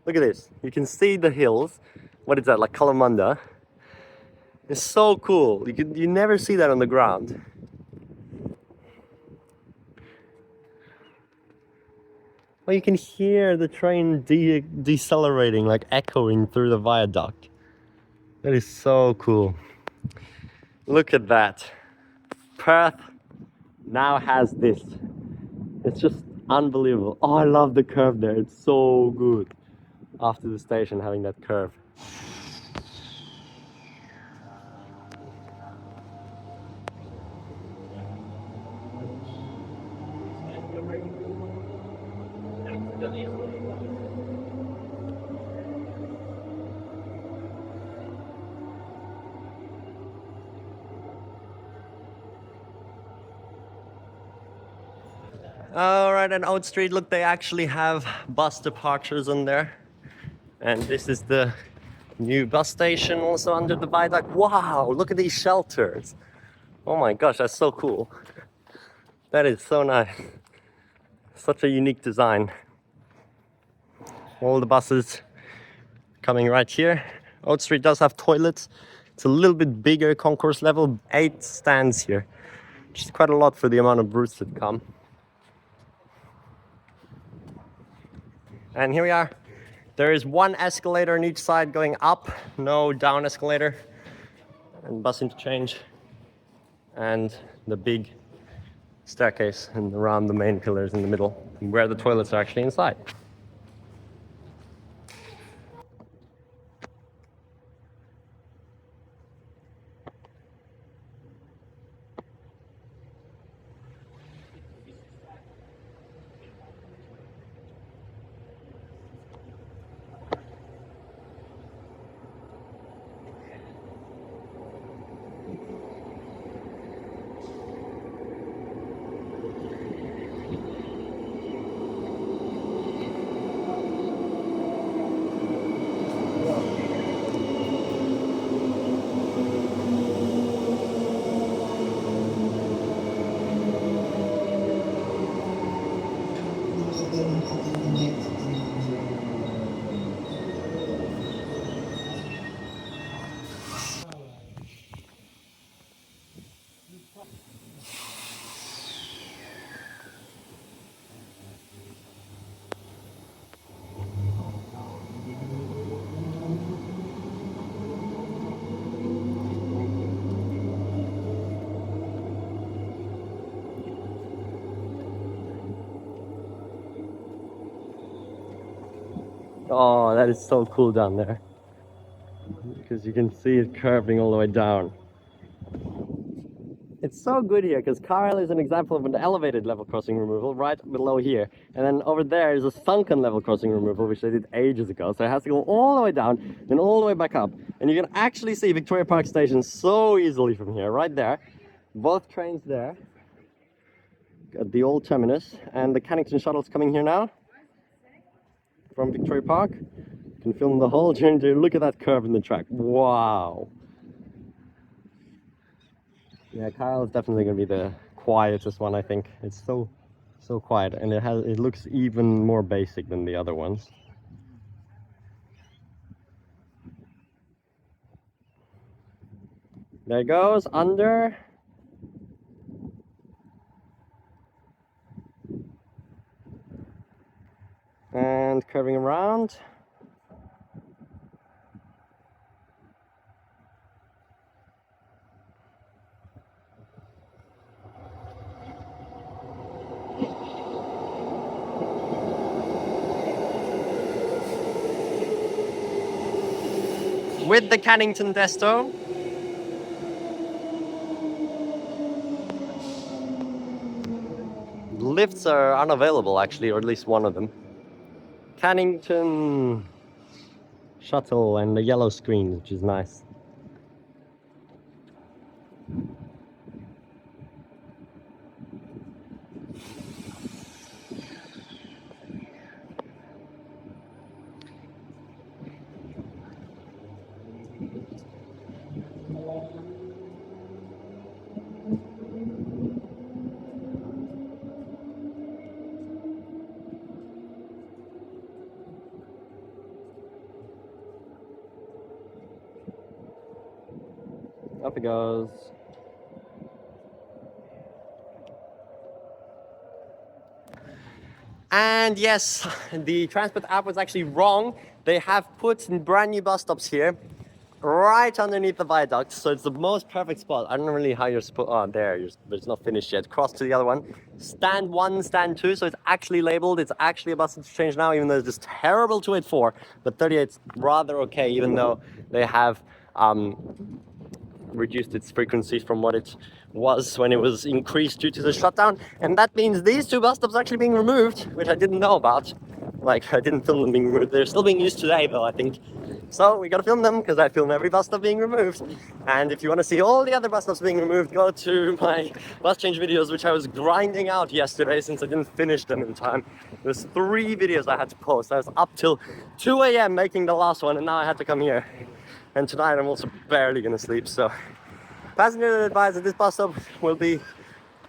look at this. You can see the hills. What is that, like Kalamunda? It's so cool. You never see that on the ground. Well, you can hear the train decelerating, like echoing through the viaduct. That is so cool. Look at that. Perth now has this. It's just unbelievable. Oh, I love the curve there. It's so good. After the station having that curve. Alright, on Oat Street, look, they actually have bus departures on there. And this is the new bus station also under the viaduct. Wow, look at these shelters. Oh my gosh, that's so cool. That is so nice. Such a unique design. All the buses coming right here. Oat Street does have toilets. It's a little bit bigger concourse level, 8 stands here, which is quite a lot for the amount of routes that come. And here we are. There is one escalator on each side going up, no down escalator, and bus interchange, and the big staircase and around the main pillars in the middle, where the toilets are actually inside. Oh, that is so cool down there. Because you can see it curving all the way down. It's so good here because Carlisle is an example of an elevated level crossing removal right below here. And then over there is a sunken level crossing removal, which they did ages ago. So it has to go all the way down, then all the way back up. And you can actually see Victoria Park Station so easily from here, right there. Both trains there. Got the old terminus. And the Cannington Shuttle's coming here now. From Victoria Park. You can film the whole journey. Look at that curve in the track. Wow. Yeah, Carlisle is definitely going to be the quietest one, I think. It's so quiet, and it looks even more basic than the other ones. There it goes, under. And curving around. with the Cannington Desto. Lifts are unavailable actually, or at least one of them. Cannington Shuttle and the yellow screen, which is nice. Up it goes. And yes, the transport app was actually wrong. They have put brand new bus stops here, right underneath the viaduct. So it's the most perfect spot. I don't know really how you're supposed. Oh, there, but it's not finished yet. Cross to the other one. Stand 1, stand 2. So it's actually labeled. It's actually a bus interchange now, even though it's just terrible to wait for. But 38's rather okay, even though they have reduced its frequency from what it was when it was increased due to the shutdown. And that means these two bus stops are actually being removed, which I didn't know about. Like, I didn't film them being removed. They're still being used today though, I think. So we gotta film them, because I film every bus stop being removed. And if you want to see all the other bus stops being removed, go to my bus change videos, which I was grinding out yesterday since I didn't finish them in time. There's 3 videos I had to post. I was up till 2 a.m. making the last one, and now I had to come here. And tonight I'm also barely gonna sleep, so. Passengers advised that this bus stop will be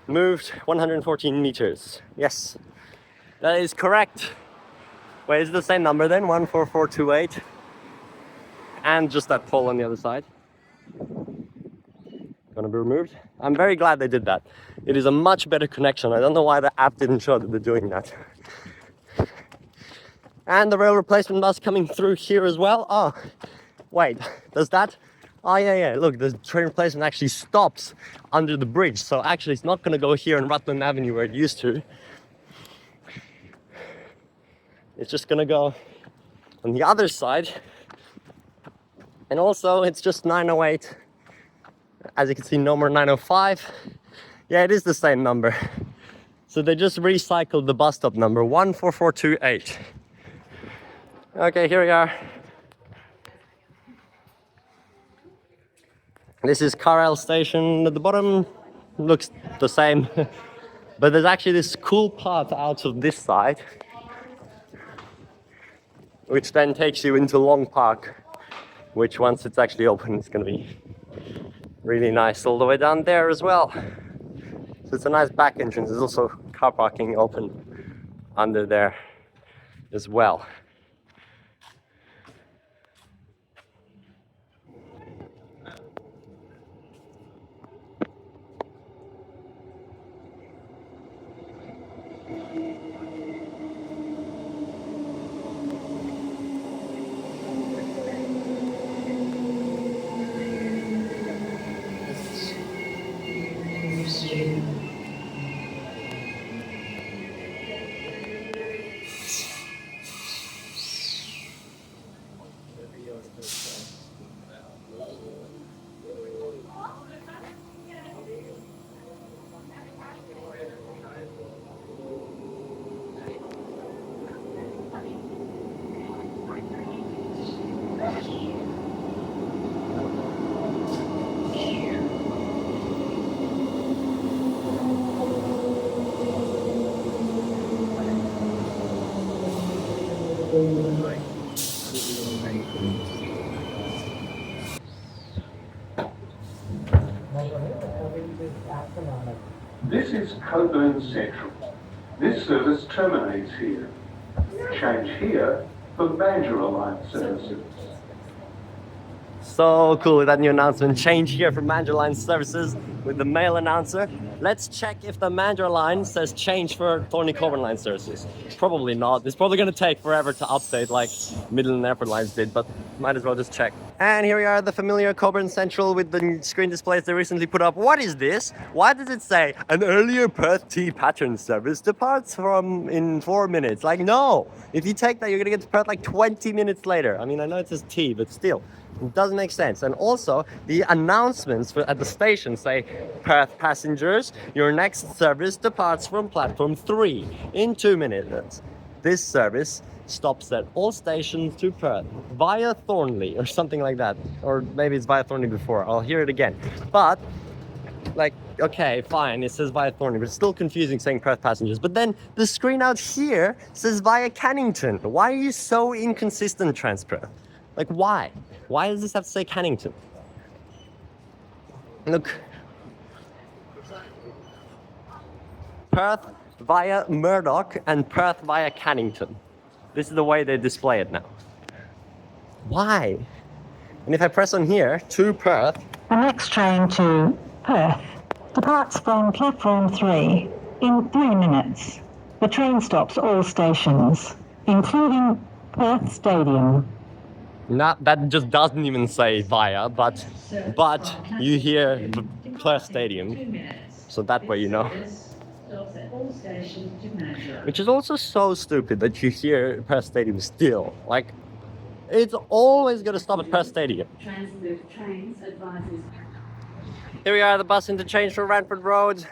moved 114 meters. Yes, that is correct. Wait, is it the same number then? 14428. And just that pole on the other side. Gonna be removed. I'm very glad they did that. It is a much better connection. I don't know why the app didn't show that they're doing that. And the rail replacement bus coming through here as well. Oh, wait, does that? Oh yeah, look, the train replacement actually stops under the bridge. So actually it's not gonna go here on Rutland Avenue where it used to. It's just gonna go on the other side. And also it's just 908. As you can see, no more 905. Yeah, it is the same number. So they just recycled the bus stop number, 14428. Okay, here we are. This is Carlisle Station. At the bottom looks the same, but there's actually this cool path out of this side, which then takes you into Long Park, which once it's actually open, it's going to be really nice all the way down there as well. So it's a nice back entrance. There's also car parking open under there as well. This is Cockburn Central. This service terminates here. Change here for Mandurah Line services. So cool with that new announcement. Change here for Mandurah Line services with the mail announcer. Let's check if the Mandurah Line says change for Thornlie-Cockburn line services. Probably not. It's probably going to take forever to update like Midland Airport lines did, but might as well just check. And here we are, the familiar Cockburn Central with the screen displays they recently put up. What is this? Why does it say an earlier Perth T pattern service departs from in 4 minutes? Like, no. If you take that, you're going to get to Perth like 20 minutes later. I mean, I know it says T, but still. It doesn't make sense. And also, the announcements at the station say, Perth passengers, your next service departs from platform 3 in 2 minutes. This service stops at all stations to Perth via Thornlie or something like that. Or maybe it's via Thornlie before. I'll hear it again. But, like, okay, fine, it says via Thornlie, but it's still confusing saying Perth passengers. But then the screen out here says via Cannington. Why are you so inconsistent, Transperth? Like, why? Why does this have to say Cannington? Look. Perth via Murdoch and Perth via Cannington. This is the way they display it now. Why? And if I press on here, to Perth. The next train to Perth departs from platform 3 in 3 minutes. The train stops all stations, including Perth Stadium. That just doesn't even say via, but you hear Perth Stadium, so that way you know. Which is also so stupid that you hear Perth Stadium still. Like, it's always gonna stop at Perth Stadium. Here we are at the bus interchange for Ranford Road.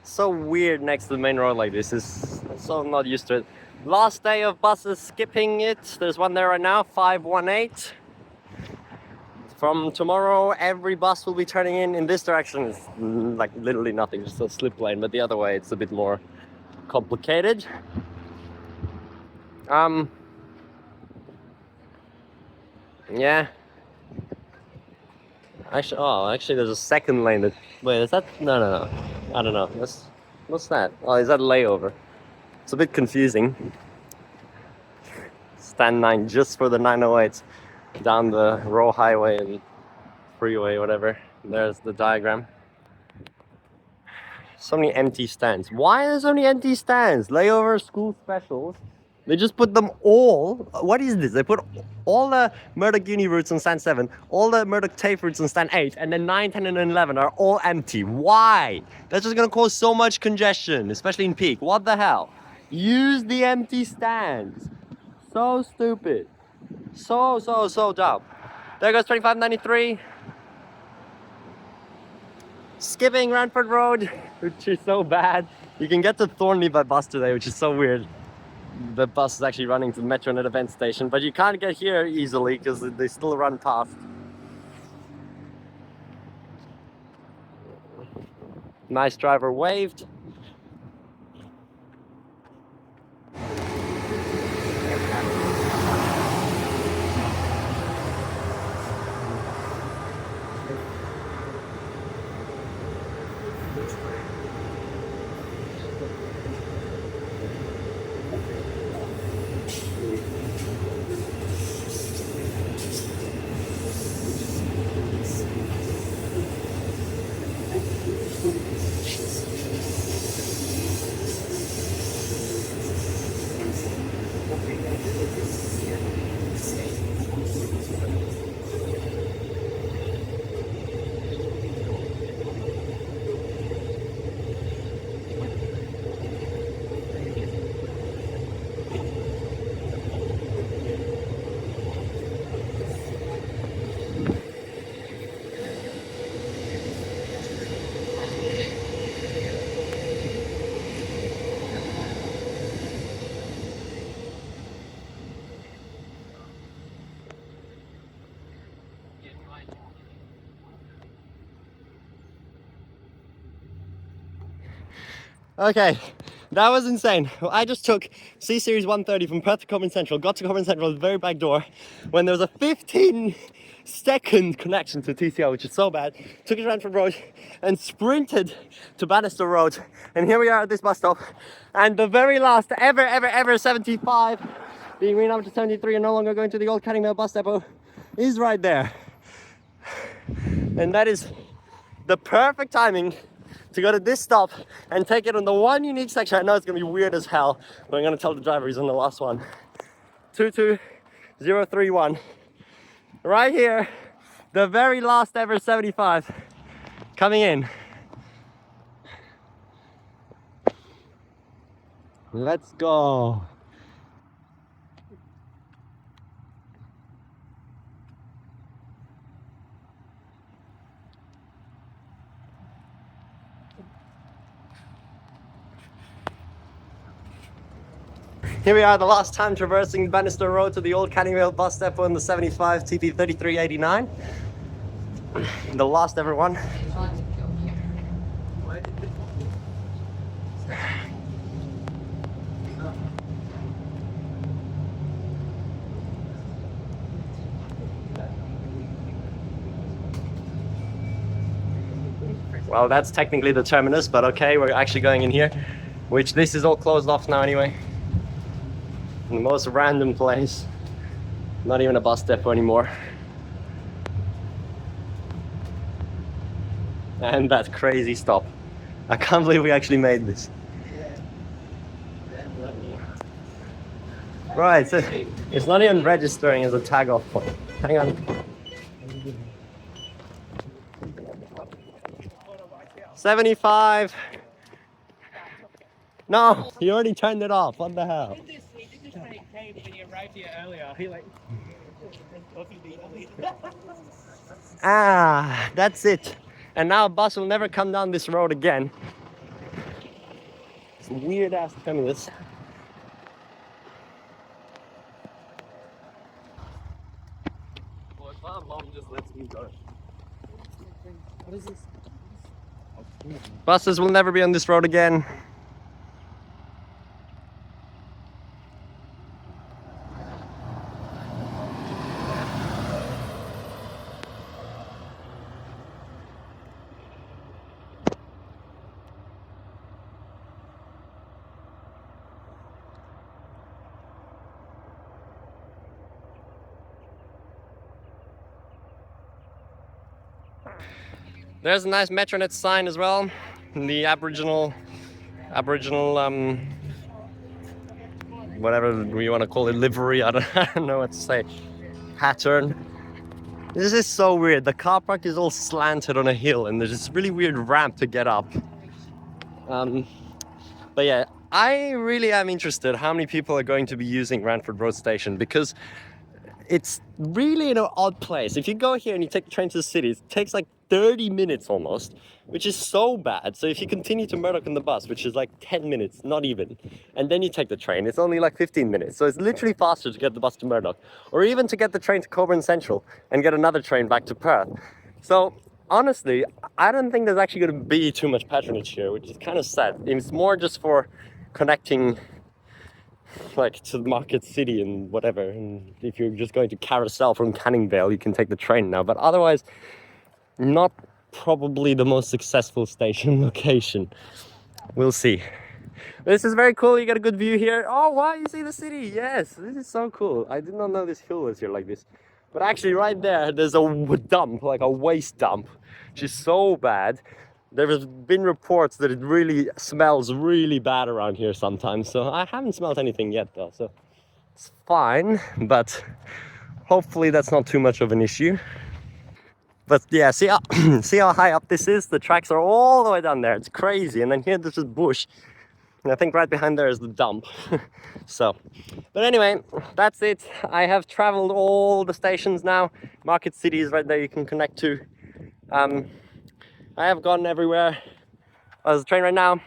So weird next to the main road like this. Is so not used to it. Last day of buses skipping it. There's one there right now, 518. From tomorrow, every bus will be turning in this direction. It's like literally nothing, just a slip lane, but the other way it's a bit more complicated. Yeah. Actually there's a second lane that, wait, is that, no. I don't know. What's that? Oh, is that layover? It's a bit confusing. Stand 9 just for the 908 down the Row Highway and Freeway, whatever. There's the diagram. So many empty stands. Why are there so many empty stands? Layover, school specials. They just put them all. What is this? They put all the Murdoch Uni routes on stand 7, all the Murdoch TAFE routes on stand 8, and then 9, 10, and 11 are all empty. Why? That's just gonna cause so much congestion, especially in peak. What the hell? Use the empty stands. So stupid. So dumb. There goes 2593. Skipping Ranford Road, which is so bad. You can get to Thornlie by bus today, which is so weird. The bus is actually running to the Metronet event station, but you can't get here easily because they still run past. Nice driver waved. Okay, that was insane. I just took C-Series 130 from Perth to Cockburn Central, got to Cockburn Central at the very back door when there was a 15-second connection to TCO, which is so bad. Took it to Ranford Road and sprinted to Bannister Road. And here we are at this bus stop. And the very last ever 75, being renamed to 73 and no longer going to the old Cannington bus depot, is right there. And that is the perfect timing to go to this stop and take it on the one unique section. I know it's gonna be weird as hell, but I'm gonna tell the driver he's on the last one. 22031. Right here, the very last ever 75 coming in. Let's go. Here we are, the last time traversing Bannister Road to the old Canning bus depot in the 75 TP 3389. The last ever one. Well, that's technically the terminus, but okay, we're actually going in here, which this is all closed off now anyway. In the most random place. Not even a bus depot anymore. And that crazy stop. I can't believe we actually made this. Right, so it's not even registering as a tag off point. Hang on. 75. No, you already turned it off. What the hell? Ah, that's it. And now a bus will never come down this road again. It's a weird ass terminus. Mom just lets me go. What is this? Buses will never be on this road again. There's a nice Metronet sign as well. The Aboriginal, whatever we want to call it, livery, I don't know what to say, pattern. This is so weird. The car park is all slanted on a hill and there's this really weird ramp to get up. But yeah, I really am interested how many people are going to be using Ranford Road Station, because it's really in an odd place. If you go here and you take the train to the city, it takes like 30 minutes almost, which is so bad. So if you continue to Murdoch on the bus, which is like 10 minutes, not even, and then you take the train, it's only like 15 minutes. So it's literally faster to get the bus to Murdoch, or even to get the train to Cockburn Central and get another train back to Perth. So honestly, I don't think there's actually going to be too much patronage here, which is kind of sad. It's more just for connecting like to the market city and whatever, and if you're just going to Carousel from Canning Vale, you can take the train now, but otherwise not probably the most successful station location. We'll see. This is very cool. You get a good view here. Oh wow, you see the city. Yes, this is so cool. I did not know this hill was here like this, but actually right there there's a dump, like a waste dump, which is so bad. There has been reports that it really smells really bad around here sometimes. So I haven't smelled anything yet though, so it's fine, but hopefully that's not too much of an issue. But yeah, see how high up this is? The tracks are all the way down there. It's crazy. And then here there's this bush. And I think right behind there is the dump. So, but anyway, that's it. I have traveled all the stations now. Market City is right there, you can connect to. I have gone everywhere. There's a train right now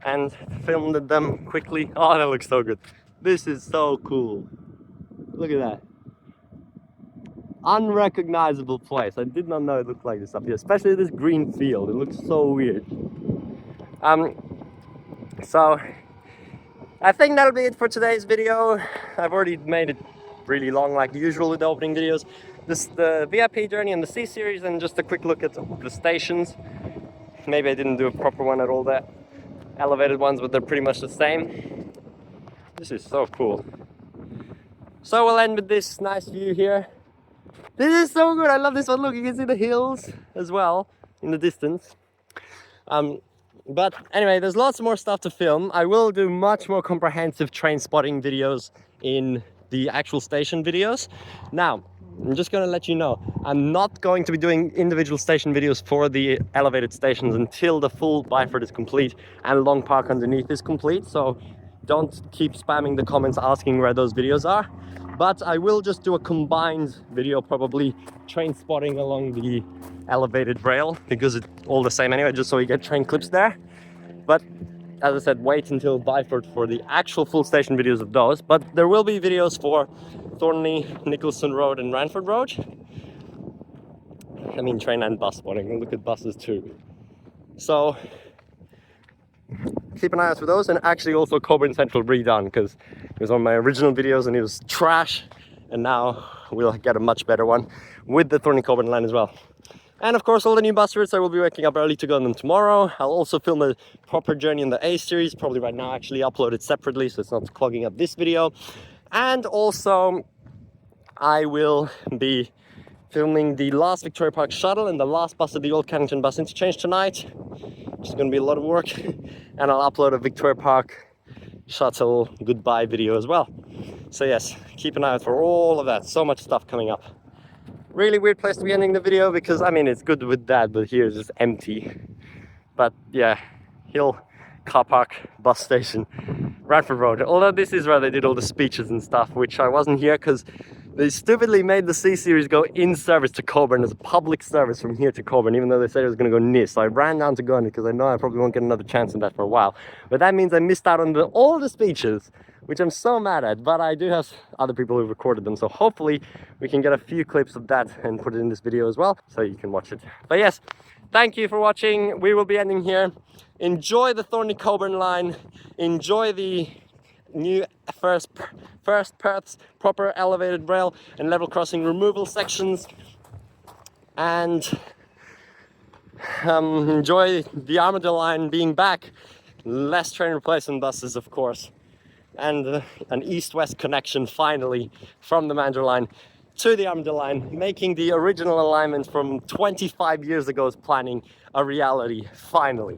and filmed them quickly. Oh, that looks so good. This is so cool. Look at that. Unrecognizable place. I did not know it looked like this up here, especially this green field. It looks so weird. So I think that'll be it for today's video. I've already made it really long like usual with the opening videos. This the VIP journey and the C series, and just a quick look at the stations. Maybe I didn't do a proper one at all the elevated ones, but they're pretty much the same. This is so cool. So we'll end with this nice view here. This is so good. I love this one. Look, you can see the hills as well in the distance. But anyway, there's lots more stuff to film. I will do much more comprehensive train spotting videos in the actual station videos. Now, I'm just going to let you know, I'm not going to be doing individual station videos for the elevated stations until the full Byford is complete and Long Park underneath is complete. So don't keep spamming the comments asking where those videos are. But I will just do a combined video, probably train spotting along the elevated rail, because it's all the same anyway, just so you get train clips there. But as I said, wait until Byford for the actual full station videos of those. But there will be videos for Thornlie, Nicholson Road and Ranford Road. I mean train and bus spotting. Look at buses too. So keep an eye out for those, and actually also Cockburn Central redone, because it was on my original videos and it was trash, and now we'll get a much better one with the Thornlie-Cockburn line as well. And of course all the new bus routes, I will be waking up early to go on them tomorrow. I'll also film a proper journey in the A series, probably right now, actually upload it separately so it's not clogging up this video. And also I will be filming the last Victoria Park shuttle and the last bus of the old Cannington bus interchange tonight, which is going to be a lot of work. And I'll upload a Victoria Park shuttle goodbye video as well. So yes, keep an eye out for all of that. So much stuff coming up. Really weird place to be ending the video, because I mean it's good with that, but here it's just empty. But yeah, Hill car park, bus station, Ranford Road. Although this is where they did all the speeches and stuff, which I wasn't here because they stupidly made the C series go in service to Cockburn as a public service from here to Cockburn, even though they said it was going to go NIS. So I ran down to Glen because I know I probably won't get another chance in that for a while. But that means I missed out on all the speeches, which I'm so mad at. But I do have other people who recorded them, so hopefully we can get a few clips of that and put it in this video as well, so you can watch it. But yes, thank you for watching. We will be ending here. Enjoy the Thornlie-Cockburn line. Enjoy the new first Perth's proper elevated rail and level crossing removal sections, and enjoy the Armadale Line being back. Less train replacement buses, of course, and an east-west connection finally from the Mandurah Line to the Armadale Line, making the original alignment from 25 years ago's planning a reality finally.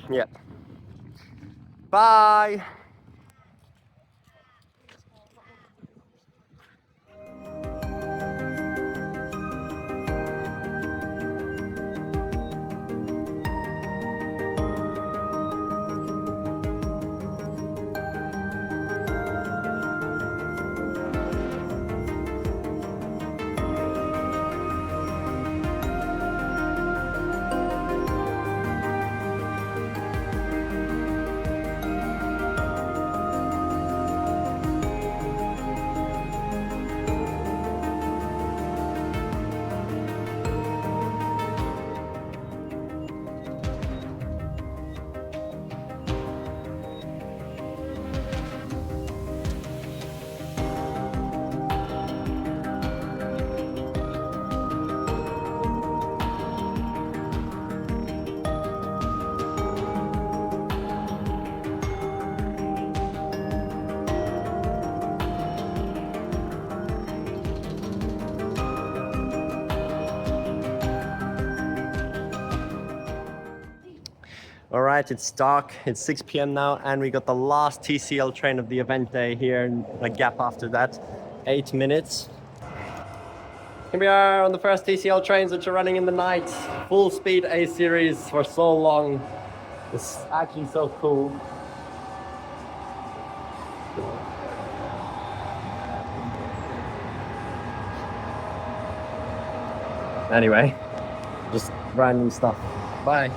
Yeah. Bye. All right, it's dark, it's 6 p.m. now, and we got the last TCL train of the event day here, and a gap after that, 8 minutes. Here we are on the first TCL trains, which are running in the night. Full speed A series for so long. It's actually so cool. Anyway, just random stuff. Bye.